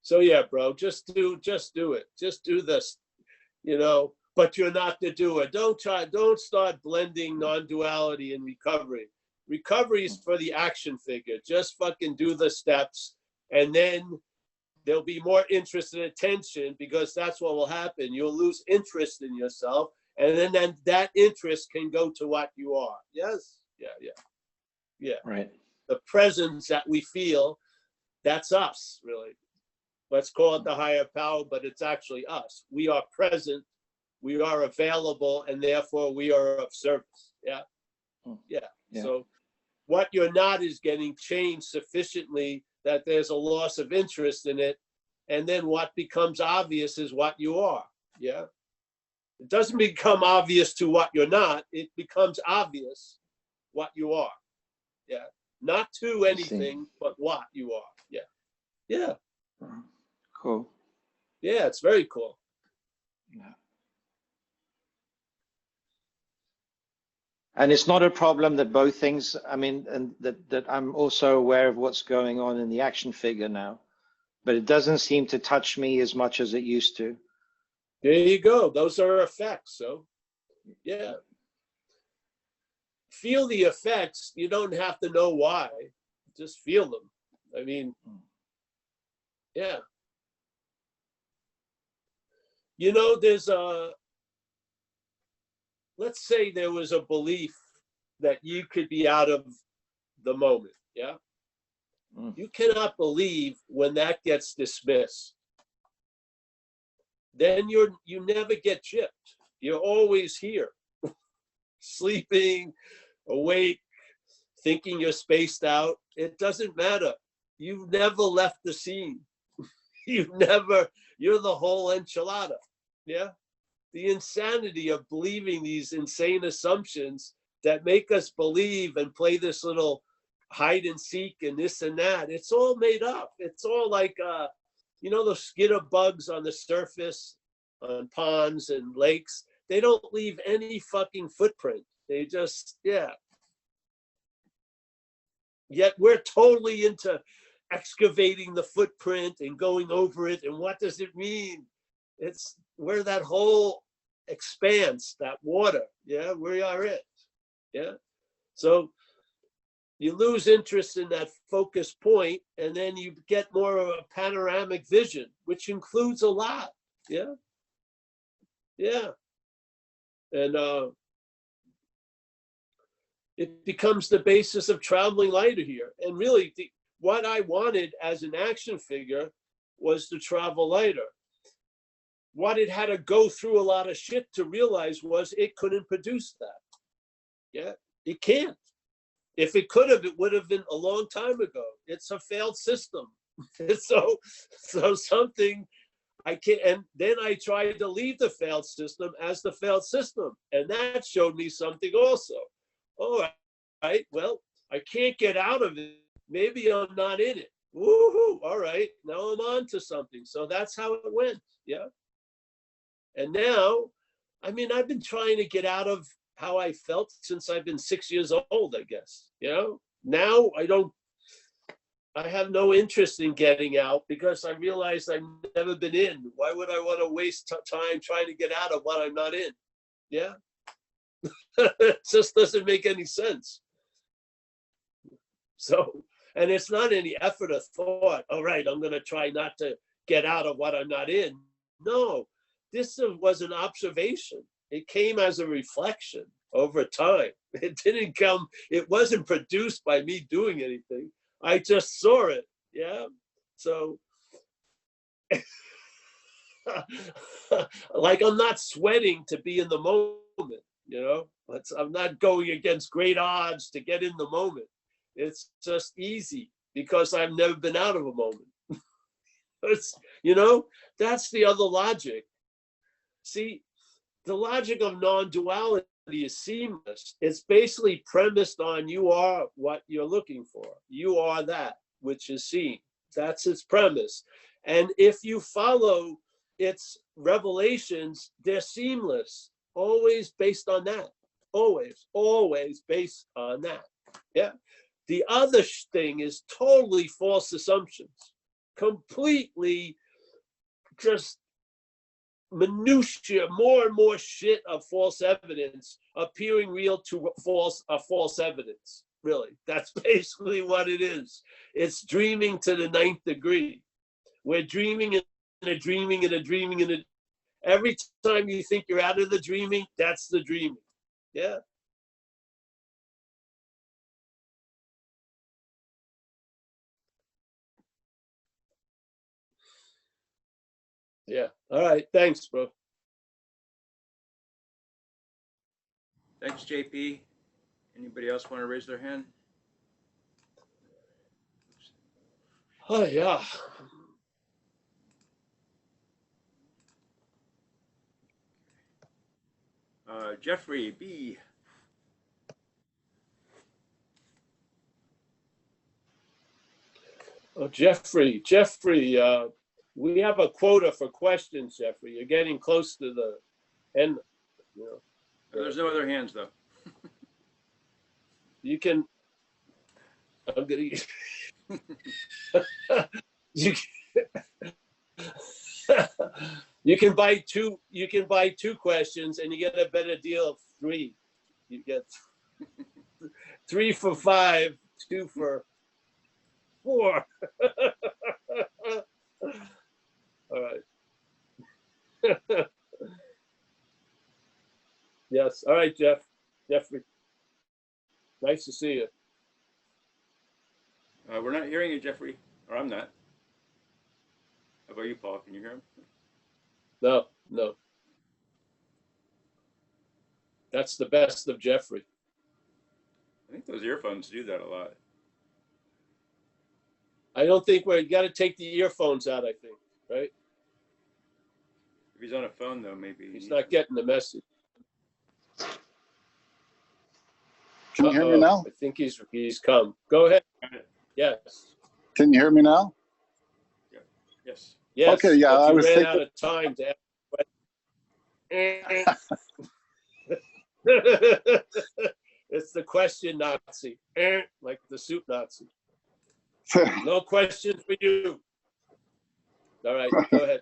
Speaker 1: So yeah, bro, just do it. Just do this, you know, but you're not the doer. Don't start blending non-duality and recovery. Recovery is for the action figure. Just fucking do the steps, and then there'll be more interest and attention, because that's what will happen. You'll lose interest in yourself, and then that interest can go to what you are. Yes? Yeah.
Speaker 4: Right.
Speaker 1: The presence that we feel, that's us, really. Let's call it the higher power, but it's actually us. We are present, we are available, and therefore we are of service. Yeah. So what you're not is getting changed sufficiently that there's a loss of interest in it. And then what becomes obvious is what you are. Yeah. It doesn't become obvious to what you're not. It becomes obvious what you are. Yeah. Not to anything, but what you are. Yeah. Yeah.
Speaker 4: Cool.
Speaker 1: Yeah. It's very cool.
Speaker 4: Yeah. And it's not a problem that both things, I mean, and that I'm also aware of what's going on in the action figure now, but it doesn't seem to touch me as much as it used to.
Speaker 1: There you go. Those are effects. So, yeah. Feel the effects. You don't have to know why. Just feel them. I mean, yeah. You know, there's let's say there was a belief that you could be out of the moment. Yeah. You cannot believe when that gets dismissed. Then you never get chipped. You're always here, sleeping, awake, thinking you're spaced out. It doesn't matter. You've never left the scene. You're the whole enchilada. Yeah. The insanity of believing these insane assumptions that make us believe and play this little hide and seek and this and that. It's all made up. It's all like, you know, those skitter bugs on the surface, on ponds and lakes. they don't leave any fucking footprint. They just, yeah. Yet we're totally into excavating the footprint and going over it. And what does it mean? It's where that whole expanse, that water, yeah, we are it. Yeah. So you lose interest in that focus point, and then you get more of a panoramic vision, which includes a lot. Yeah. Yeah. And it becomes the basis of traveling lighter here. And really, what I wanted as an action figure was to travel lighter. What it had to go through a lot of shit to realize was it couldn't produce that. Yeah, it can't. If it could have, it would have been a long time ago. It's a failed system. so something I can't, and then I tried to leave the failed system as the failed system. And that showed me something also. All right, well, I can't get out of it. Maybe I'm not in it. Woohoo, all right, now I'm on to something. So that's how it went, yeah. And now, I mean, I've been trying to get out of how I felt since I've been 6 years old, I guess, you know? Now I have no interest in getting out because I realized I've never been in. Why would I want to waste time trying to get out of what I'm not in? Yeah. It just doesn't make any sense. So, and it's not any effort or thought, all right, I'm going to try not to get out of what I'm not in. No, this was an observation. It came as a reflection over time. It didn't come, it wasn't produced by me doing anything. I just saw it, yeah? So, like I'm not sweating to be in the moment, you know? I'm not going against great odds to get in the moment. It's just easy because I've never been out of a moment. It's, you know, that's the other logic. See, the logic of non-duality is seamless. It's basically premised on you are what you're looking for. You are that which is seen. That's its premise. And if you follow its revelations, they're seamless, always based on that. Always based on that. Yeah. The other thing is totally false assumptions, completely just minutia, more and more shit of false evidence appearing real to false evidence. Really, that's basically what it is. It's dreaming to the 9th degree. We're dreaming and a dreaming and a dreaming and every time you think you're out of the dreaming, that's the dreaming. Yeah. Yeah. All right. Thanks, bro.
Speaker 2: Thanks, JP. Anybody else want to raise their hand?
Speaker 1: Oh, yeah.
Speaker 2: Jeffrey B.
Speaker 1: Oh, Jeffrey, we have a quota for questions, Jeffrey. You're getting close to the end. You know.
Speaker 2: There's no other hands, though.
Speaker 1: You can. I'm gonna. You can buy two. You can buy 2 questions, and you get a better deal of 3. You get 3 for 5, 2 for 4. All right. Yes. All right, Jeffrey. Nice to see you.
Speaker 2: We're not hearing you, Jeffrey. Or I'm not. How about you, Paul? Can you hear him?
Speaker 1: No. That's the best of Jeffrey.
Speaker 2: I think those earphones do that a lot.
Speaker 1: I don't think we got to take the earphones out, I think, right?
Speaker 2: If he's on a phone, though, maybe.
Speaker 1: He's not getting the message.
Speaker 5: Can you hear me now?
Speaker 1: I think he's come. Go ahead. Yes.
Speaker 5: Can you hear me now?
Speaker 2: Yes.
Speaker 1: Yes.
Speaker 5: Okay, yeah,
Speaker 1: but
Speaker 5: I
Speaker 1: you
Speaker 5: was
Speaker 1: ran
Speaker 5: thinking.
Speaker 1: out of time to ask questions. It's the question Nazi, like the soup Nazi. No question for you. All right, go ahead.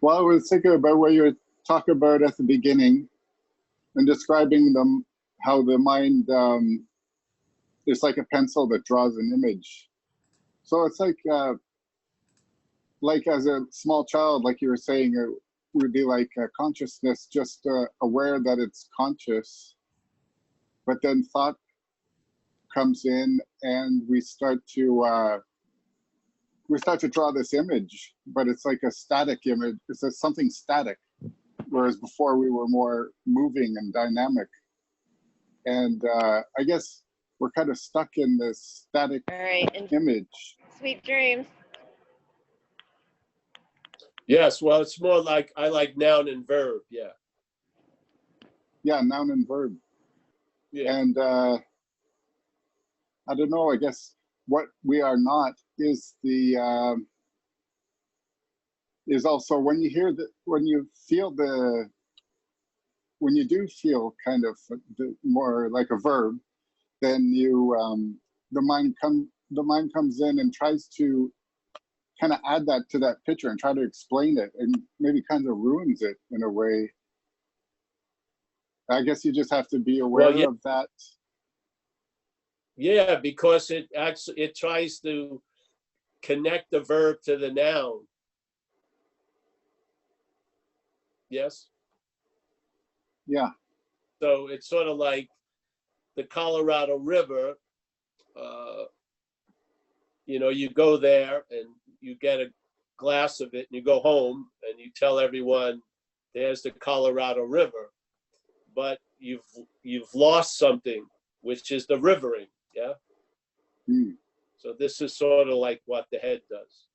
Speaker 5: Well, I was thinking about what you were talking about at the beginning and describing them, how the mind is like a pencil that draws an image. So it's like as a small child, like you were saying, it would be like consciousness, just aware that it's conscious, but then thought comes in and we start to draw this image, but it's like a static image. It's something static, whereas before we were more moving and dynamic. And I guess we're kind of stuck in this static image.
Speaker 6: Sweet dreams.
Speaker 1: Yes, well, it's more like I like noun and verb. Yeah.
Speaker 5: Yeah, noun and verb.
Speaker 1: Yeah.
Speaker 5: And I don't know. I guess what we are not is is also when you hear when you do feel kind of more like a verb, then the mind comes in and tries to kind of add that to that picture and try to explain it, and maybe kind of ruins it in a way. I guess you just have to be aware of that.
Speaker 1: Yeah, because it tries to connect the verb to the noun. Yes?
Speaker 5: Yeah.
Speaker 1: So it's sort of like the Colorado River. You go there and you get a glass of it and you go home and you tell everyone there's the Colorado River, but you've lost something, which is the rivering. Yeah. So this is sort of like what the head does.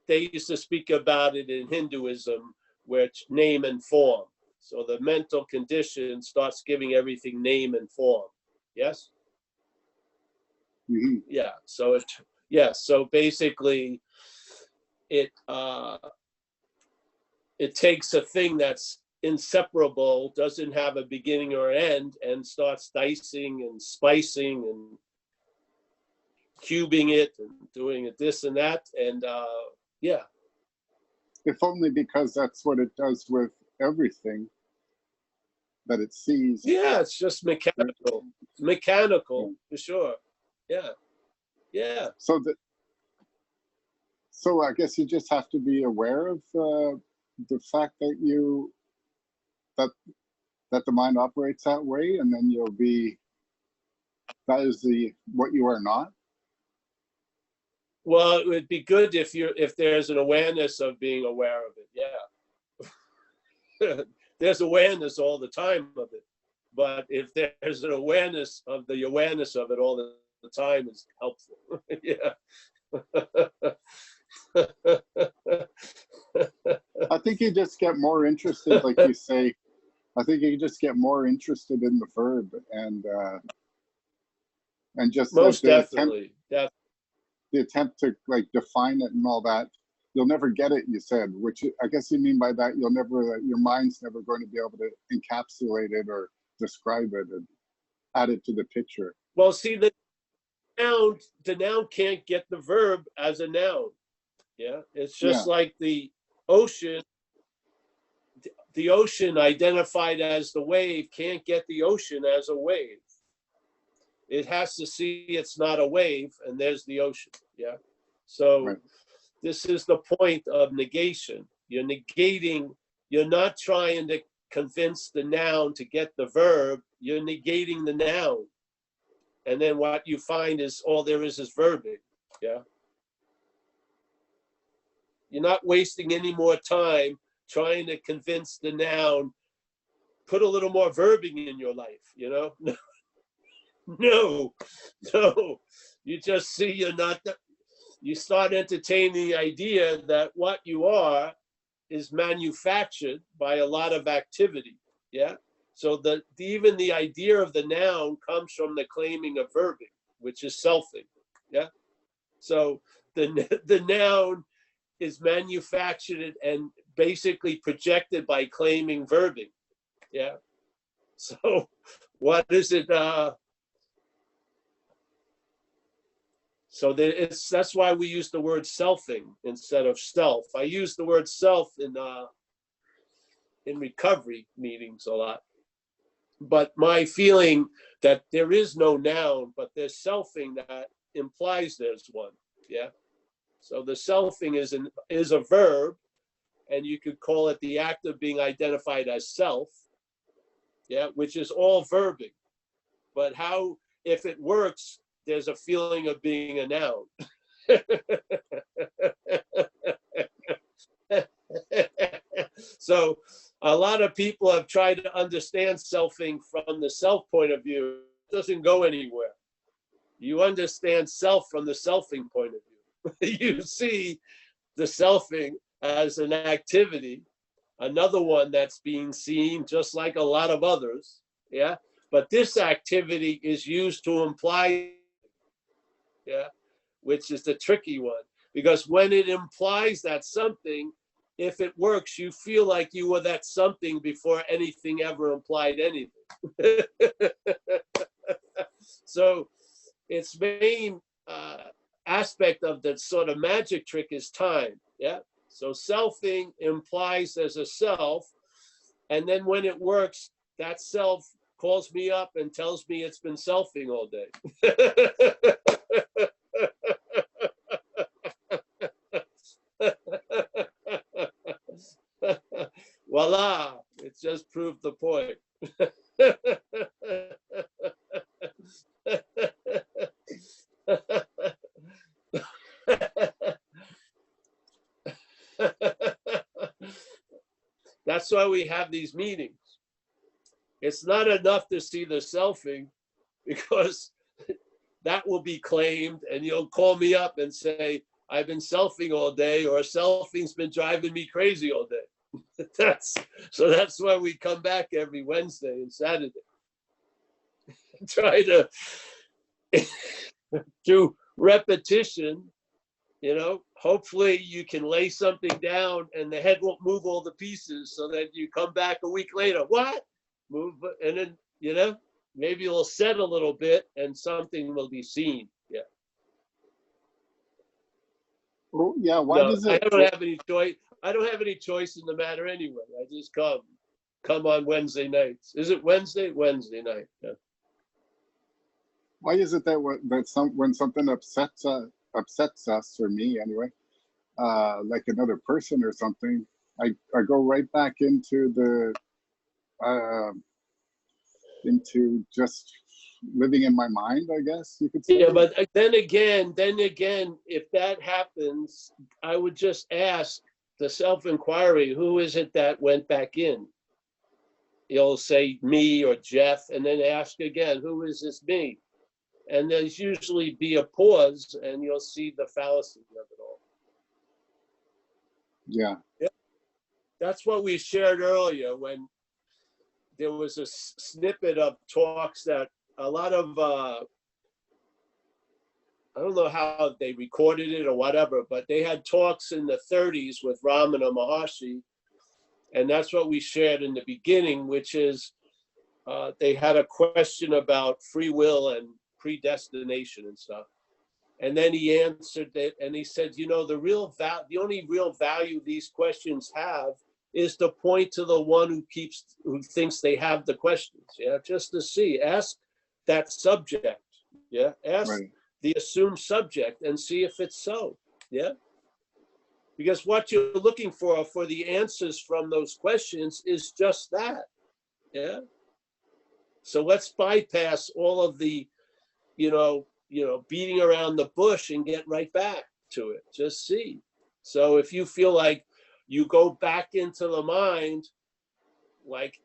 Speaker 1: They used to speak about it in Hinduism, which name and form. So the mental condition starts giving everything name and form. Yes?
Speaker 5: Mm-hmm.
Speaker 1: Yeah. So so basically it takes a thing that's inseparable, doesn't have a beginning or end, and starts dicing and spicing and cubing it and doing it this and that. And yeah.
Speaker 5: If only because that's what it does with everything that it sees.
Speaker 1: Yeah, it's just mechanical. Mechanical, for sure. Yeah. Yeah.
Speaker 5: So I guess you just have to be aware of the fact that that the mind operates that way, and then that is what you are not.
Speaker 1: Well, it would be good if there's an awareness of being aware of it. Yeah. There's awareness all the time of it, but if there's an awareness of it all the time is helpful. Yeah.
Speaker 5: I think you just get more interested, like you say. I think you just get more interested in the verb and just
Speaker 1: most definitely.
Speaker 5: The attempt to like define it and all that. You'll never get it, you said, which I guess you mean by that your mind's never going to be able to encapsulate it or describe it and add it to the picture.
Speaker 1: Well, see, the noun can't get the verb as a noun. Yeah, it's just like the ocean. The ocean identified as the wave can't get the ocean as a wave. It has to see it's not a wave, and there's the ocean. Yeah. So this is the point of negation. You're negating, you're not trying to convince the noun to get the verb, you're negating the noun. And then what you find is all there is verbing. Yeah. You're not wasting any more time trying to convince the noun, put a little more verbing in your life, No. You just see you're not, you start entertaining the idea that what you are is manufactured by a lot of activity. Yeah. So even the idea of the noun comes from the claiming of verbing, which is selfing. Yeah. So the noun is manufactured and basically projected by claiming verbing. Yeah. So what is it? So that's why we use the word selfing instead of self. I use the word self in recovery meetings a lot. But my feeling that there is no noun, but there's selfing that implies there's one. Yeah. So the selfing is a verb, and you could call it the act of being identified as self. Yeah, which is all verbing. But how, if it works, there's a feeling of being a noun. So a lot of people have tried to understand selfing from the self point of view. It doesn't go anywhere. You understand self from the selfing point of view. You see the selfing as an activity, another one that's being seen just like a lot of others. Yeah. But this activity is used to imply, yeah, which is the tricky one. Because when it implies that something, if it works, you feel like you were that something before anything ever implied anything. So its main aspect of that sort of magic trick is time. Yeah. So selfing implies there's a self. And then when it works, that self calls me up and tells me it's been selfing all day. Voila, it just proved the point. That's why we have these meetings. It's not enough to see the selfing, because that will be claimed and you'll call me up and say, I've been selfing all day, or selfing's been driving me crazy all day. So that's why we come back every Wednesday and Saturday. Try to do repetition, you know, hopefully you can lay something down and the head won't move all the pieces, so that you come back a week later, what? Move, and then, you know, maybe it'll set a little bit and something will be seen. Yeah.
Speaker 5: Oh, yeah. Why
Speaker 1: No,
Speaker 5: does
Speaker 1: I
Speaker 5: it?
Speaker 1: don't have any choice. I don't have any choice in the matter anyway. I just come on Wednesday nights. Is it Wednesday? Wednesday night. Yeah.
Speaker 5: Why is it that when something upsets us, or me anyway, like another person or something, I go right back into the into just living in my mind, I guess you could say.
Speaker 1: Yeah, but then again, if that happens, I would just ask the self-inquiry, who is it that went back in? You'll say me or Jeff, and then ask again, who is this me? And there's usually be a pause, and you'll see the fallacy of it all.
Speaker 5: Yeah.
Speaker 1: Yeah. That's what we shared earlier when there was a snippet of talks that a lot of, I don't know how they recorded it or whatever, but they had talks in the 30s with Ramana Maharshi. And that's what we shared in the beginning, which is they had a question about free will and predestination and stuff. And then he answered it, and he said, you know, the only real value these questions have is to point to the one who thinks they have the questions. Yeah, just to see, ask that subject. Yeah, ask
Speaker 5: Right.
Speaker 1: the assumed subject and see if it's so. Yeah, because what you're looking for the answers from those questions is just that. Yeah. So let's bypass all of the, you know, beating around the bush and get right back to it. Just see. So if you feel like you go back into the mind, like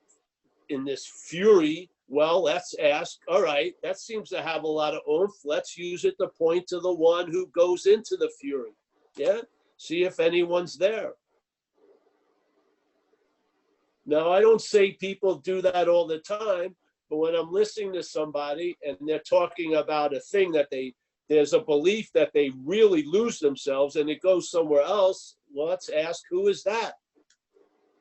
Speaker 1: in this fury, well, let's ask, all right, that seems to have a lot of oomph. Let's use it to point to the one who goes into the fury. Yeah. See if anyone's there. Now, I don't say people do that all the time, but when I'm listening to somebody and they're talking about a thing that there's a belief that they really lose themselves and it goes somewhere else, let's ask, who is that?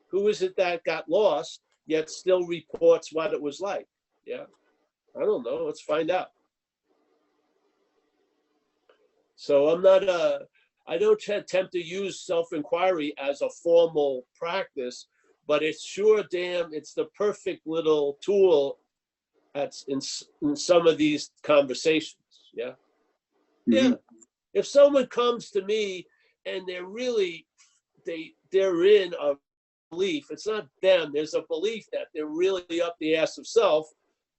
Speaker 1: Who is it that got lost, yet still reports what it was like? Yeah, I don't know. Let's find out. So I don't attempt to use self-inquiry as a formal practice, but it's sure damn, it's the perfect little tool that's in some of these conversations. Yeah. Yeah. If someone comes to me and they're in a belief, it's not them, there's a belief that they're really up the ass of self,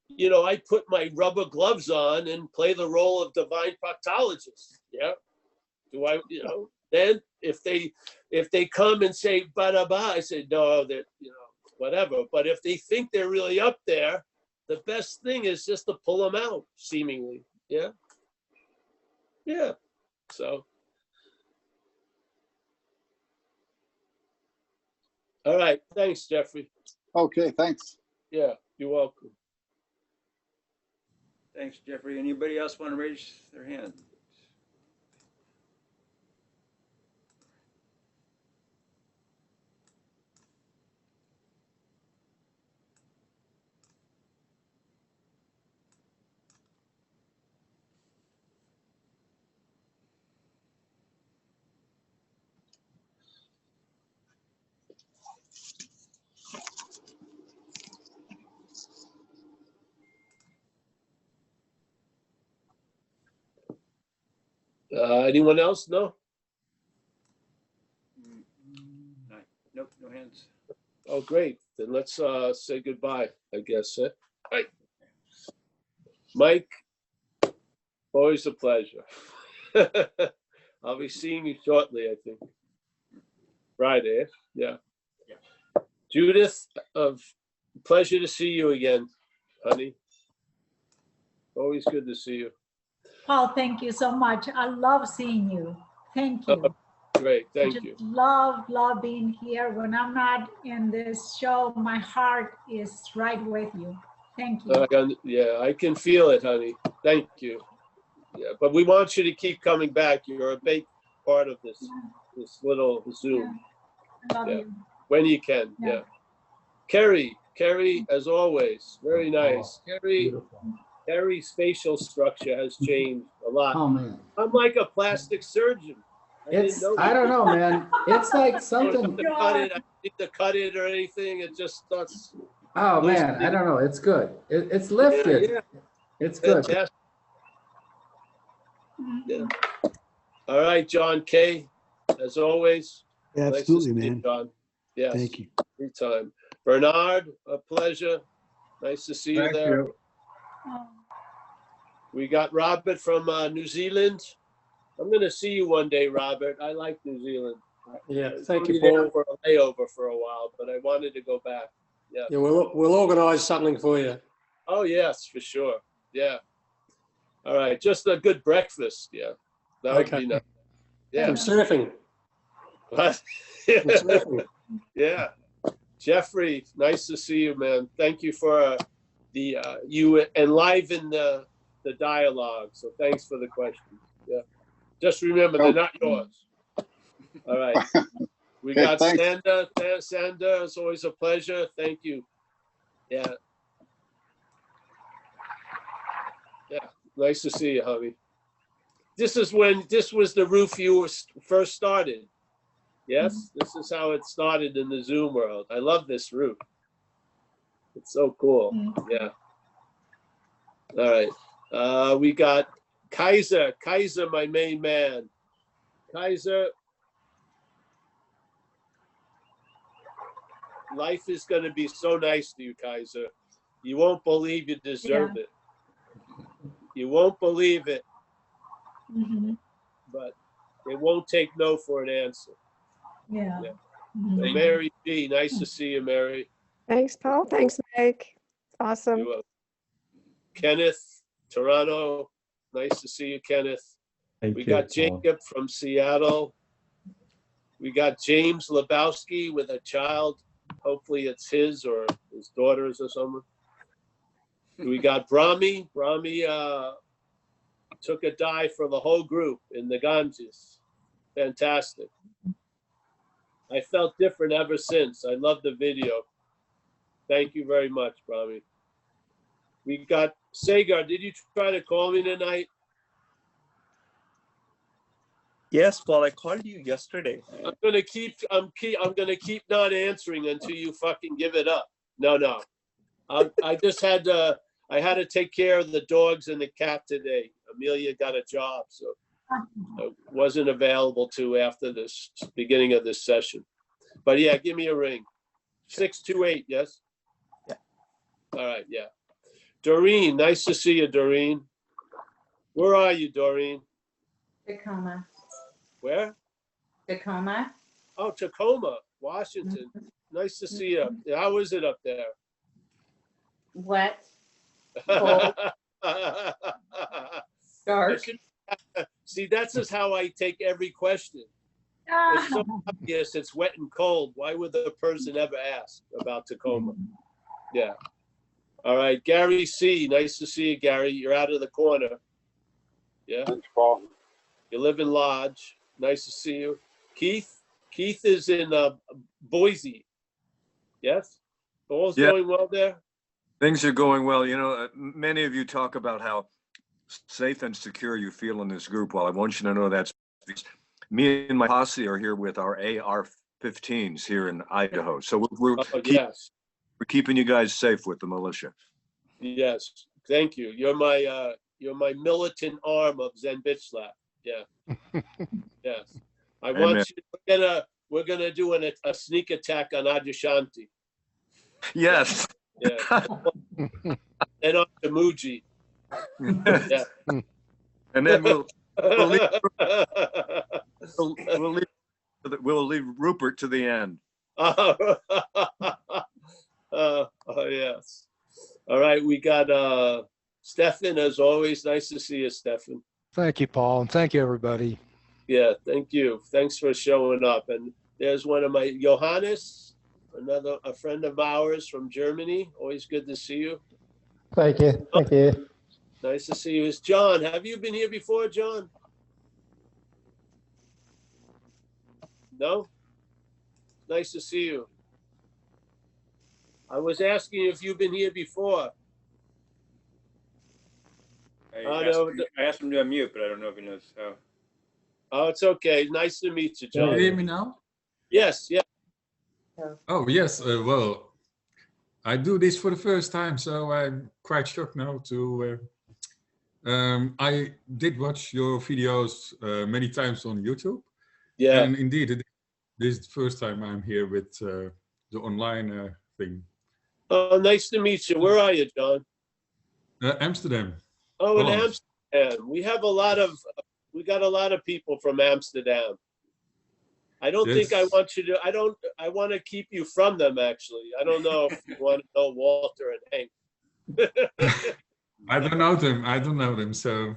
Speaker 1: you know, I put my rubber gloves on and play the role of divine proctologist. Yeah. Do I, you know, then if they come and say, ba-da-ba, I say, no, that, you know, whatever. But if they think they're really up there, the best thing is just to pull them out, seemingly. Yeah. Yeah. So. All right. Thanks, Jeffrey.
Speaker 5: Okay, thanks.
Speaker 1: Yeah, you're welcome.
Speaker 2: Thanks, Jeffrey. Anybody else want to raise their hand?
Speaker 1: Anyone else? No?
Speaker 2: Nope, no hands.
Speaker 1: Oh, great. Then let's say goodbye, I guess. Bye. Mike, always a pleasure. I'll be seeing you shortly, I think. Friday, yeah. Judith, pleasure to see you again, honey. Always good to see you.
Speaker 6: Paul, thank you so much. I love seeing you. Thank you.
Speaker 1: Great, thank
Speaker 6: I
Speaker 1: you.
Speaker 6: just love being here. When I'm not in this show, my heart is right with you. Thank you.
Speaker 1: Yeah, I can feel it, honey. Thank you. Yeah, but we want you to keep coming back. You're a big part of this little Zoom.
Speaker 6: I love you.
Speaker 1: When you can, yeah. Kerry, as always, very nice. Kerry's facial structure has changed a lot.
Speaker 7: Oh man,
Speaker 1: I'm like a plastic surgeon.
Speaker 7: I don't know, man. It's like something.
Speaker 1: I need to cut it or anything. It just starts.
Speaker 7: Oh man, I don't know. It's good. It's lifted.
Speaker 1: Yeah.
Speaker 7: It's good.
Speaker 1: Fantastic. Yeah. All right, John K. As always.
Speaker 8: Absolutely,
Speaker 1: nice to see
Speaker 8: man.
Speaker 1: you, John. Yes.
Speaker 8: Thank you.
Speaker 1: Every time. Bernard, a pleasure. Nice to see you there.
Speaker 8: You.
Speaker 1: We got Robert from New Zealand. I'm going to see you one day, Robert. I like New Zealand.
Speaker 9: Yeah,
Speaker 1: I was
Speaker 9: thank you,
Speaker 1: only there
Speaker 9: Paul.
Speaker 1: for a layover for a while, but I wanted to go back. Yeah.
Speaker 9: Yeah, we'll organise something for you.
Speaker 1: Oh, yes, for sure. Yeah. All right. Just a good breakfast. Yeah. That would be nice. Yeah.
Speaker 9: From surfing.
Speaker 1: What?
Speaker 9: From surfing.
Speaker 1: Yeah. Jeffrey, nice to see you, man. Thank you for you enliven the dialogue. So thanks for the questions. Yeah. Just remember, they're not yours. All right. We got Sanda. Sanda, it's always a pleasure. Thank you. Yeah. Yeah. Nice to see you, honey. This was the roof you first started. Yes, this is how it started in the Zoom world. I love this roof. It's so cool. Yeah. All right. We got Kaiser, my main man. Kaiser, life is going to be so nice to you, Kaiser. You won't believe you deserve it. You won't believe it. But it won't take no for an answer.
Speaker 6: Yeah.
Speaker 1: So Mary G, nice to see you, Mary.
Speaker 10: Thanks, Paul. Thanks, Mike. Awesome.
Speaker 1: Kenneth, Toronto, nice to see you, Kenneth. We got Jacob from Seattle. We got James Lebowski with a child. Hopefully it's his or his daughter's or someone. We got Brahmi. Brahmi took a dive for the whole group in the Ganges. Fantastic. I felt different ever since. I love the video. Thank you very much, Brahmi. We got Sagar. Did you try to call me tonight?
Speaker 8: Yes, Paul, I called you yesterday.
Speaker 1: I'm gonna keep not answering until you fucking give it up. No. I just had to take care of the dogs and the cat today. Amelia got a job, so I wasn't available to after this beginning of this session. But yeah, give me a ring. 628, yes?
Speaker 8: Yeah.
Speaker 1: All right, yeah. Doreen, nice to see you, Doreen. Where are you, Doreen?
Speaker 11: Tacoma.
Speaker 1: Where?
Speaker 11: Tacoma.
Speaker 1: Oh, Tacoma, Washington. Nice to see you. How is it up there?
Speaker 11: Wet. Cold. Dark.
Speaker 1: See, that's just how I take every question. It's so obvious it's wet and cold. Why would the person ever ask about Tacoma? Yeah. All right, Gary C. Nice to see you, Gary. You're out of the corner. Yeah.
Speaker 5: Thanks, Paul.
Speaker 1: You live in Lodge. Nice to see you. Keith. Keith is in Boise. Yes? All's going well there?
Speaker 12: Things are going well. You know, many of you talk about how safe and secure you feel in this group. Well, I want you to know that's me and my posse are here with our AR-15s here in Idaho. So we're keeping you guys safe with the militia.
Speaker 1: Yes, thank you. You're my militant arm of Zen Bitch Slap. Yeah. Yes. I
Speaker 12: Amen.
Speaker 1: want you. We're gonna do a sneak attack on Adyashanti.
Speaker 12: Yes.
Speaker 1: Yeah. And on Tamuji. Yeah.
Speaker 12: And then we'll leave Rupert to the end.
Speaker 1: Yes. All right, we got Stefan, as always. Nice to see you, Stefan.
Speaker 13: Thank you, Paul, and thank you, everybody.
Speaker 1: Yeah, thank you. Thanks for showing up. And there's one of my Johannes, a friend of ours from Germany. Always good to see you.
Speaker 7: Thank you. Thank you.
Speaker 1: Nice to see you. It's John. Have you been here before, John? No? Nice to see you. I was asking you if you've been here before.
Speaker 2: I asked him to unmute, but I don't know if he knows how.
Speaker 1: Oh, it's okay. Nice to meet you, John.
Speaker 14: Can you hear me now?
Speaker 1: Yes, yeah.
Speaker 14: Oh, yes. Well, I do this for the first time, so I'm quite shocked now to... I did watch your videos many times on YouTube.
Speaker 1: Yeah.
Speaker 14: And indeed, this is the first time I'm here with the online thing.
Speaker 1: Oh, nice to meet you. Where are you, John?
Speaker 14: Amsterdam.
Speaker 1: Oh, in
Speaker 14: Holland.
Speaker 1: Amsterdam. We have we got a lot of people from Amsterdam. I don't think I want you to, I want to keep you from them, actually. I don't know if you want to know Walter and Hank.
Speaker 14: I don't know them. I don't know them. So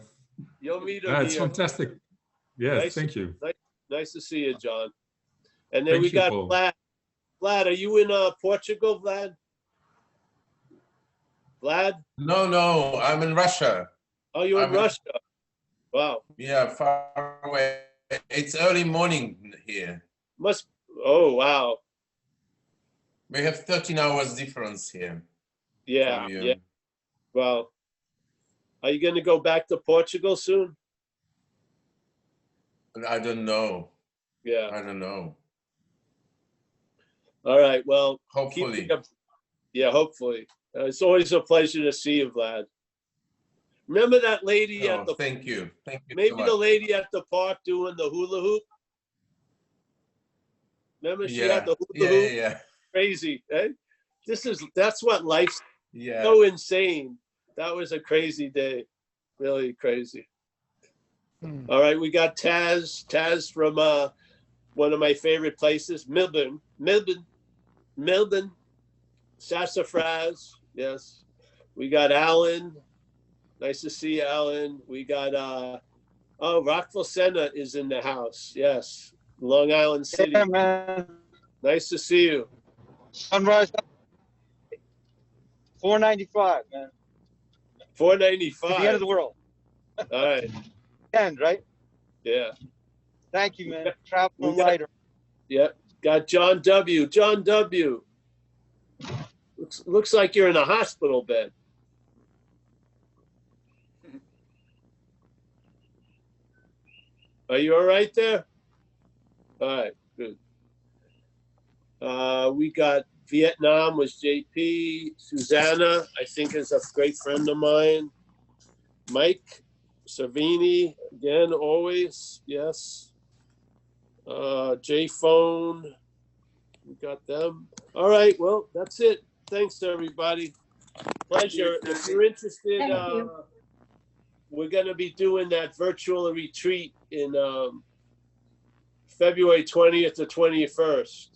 Speaker 1: you'll meet them.
Speaker 14: It's fantastic. Yes,
Speaker 1: nice,
Speaker 14: thank you.
Speaker 1: Nice to see you, John. And then
Speaker 14: Thank
Speaker 1: we
Speaker 14: you,
Speaker 1: got
Speaker 14: Paul.
Speaker 1: Vlad. Vlad, are you in Portugal, Vlad? Vlad?
Speaker 15: No, I'm in Russia.
Speaker 1: Oh, you're in Russia. Wow.
Speaker 15: Yeah, far away. It's early morning here.
Speaker 1: Oh, wow.
Speaker 15: We have 13 hours difference here.
Speaker 1: Yeah, yeah. Well, are you going to go back to Portugal soon?
Speaker 15: I don't know.
Speaker 1: Yeah.
Speaker 15: I don't know.
Speaker 1: All right. Well,
Speaker 15: hopefully.
Speaker 1: Yeah, hopefully. It's always a pleasure to see you, Vlad. Remember that lady at the...
Speaker 15: Thank you. Thank you.
Speaker 1: Maybe the lady at the park doing the hula hoop? Remember she had the hula hoop?
Speaker 15: Yeah.
Speaker 1: Crazy, eh? That's what life's
Speaker 15: Yeah.
Speaker 1: so insane. That was a crazy day. Really crazy. All right, we got Taz. Taz from one of my favorite places, Melbourne. Sassafras. Yes. We got Alan. Nice to see you, Alan. We got Rockville Center is in the house. Yes. Long Island City.
Speaker 4: Yeah, man.
Speaker 1: Nice to see you.
Speaker 4: Sunrise. 495, man.
Speaker 1: 495.
Speaker 4: The end of the world.
Speaker 1: All right.
Speaker 4: End, right?
Speaker 1: Yeah.
Speaker 4: Thank you, man. Travel lighter.
Speaker 1: Yeah. Got John W. John W. Looks like you're in a hospital bed. Are you all right there? All right, good. We got Vietnam was JP. Susanna, I think, is a great friend of mine. Mike Savini, again, always, yes. J Phone, we got them. All right, well, that's it. Thanks, everybody. Pleasure. If you're interested, we're going to be doing that virtual retreat in February 20th to 21st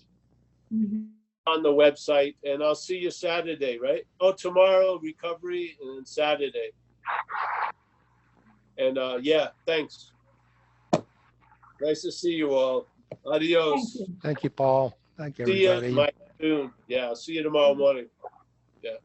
Speaker 1: on the website. And I'll see you Saturday, right? Oh, tomorrow, recovery, and then Saturday. And yeah, thanks. Nice to see you all. Adios.
Speaker 13: Thank you, Paul. Thank you,
Speaker 1: See
Speaker 13: everybody.
Speaker 1: you, Mike, soon. Yeah, I'll see you tomorrow morning. Yeah.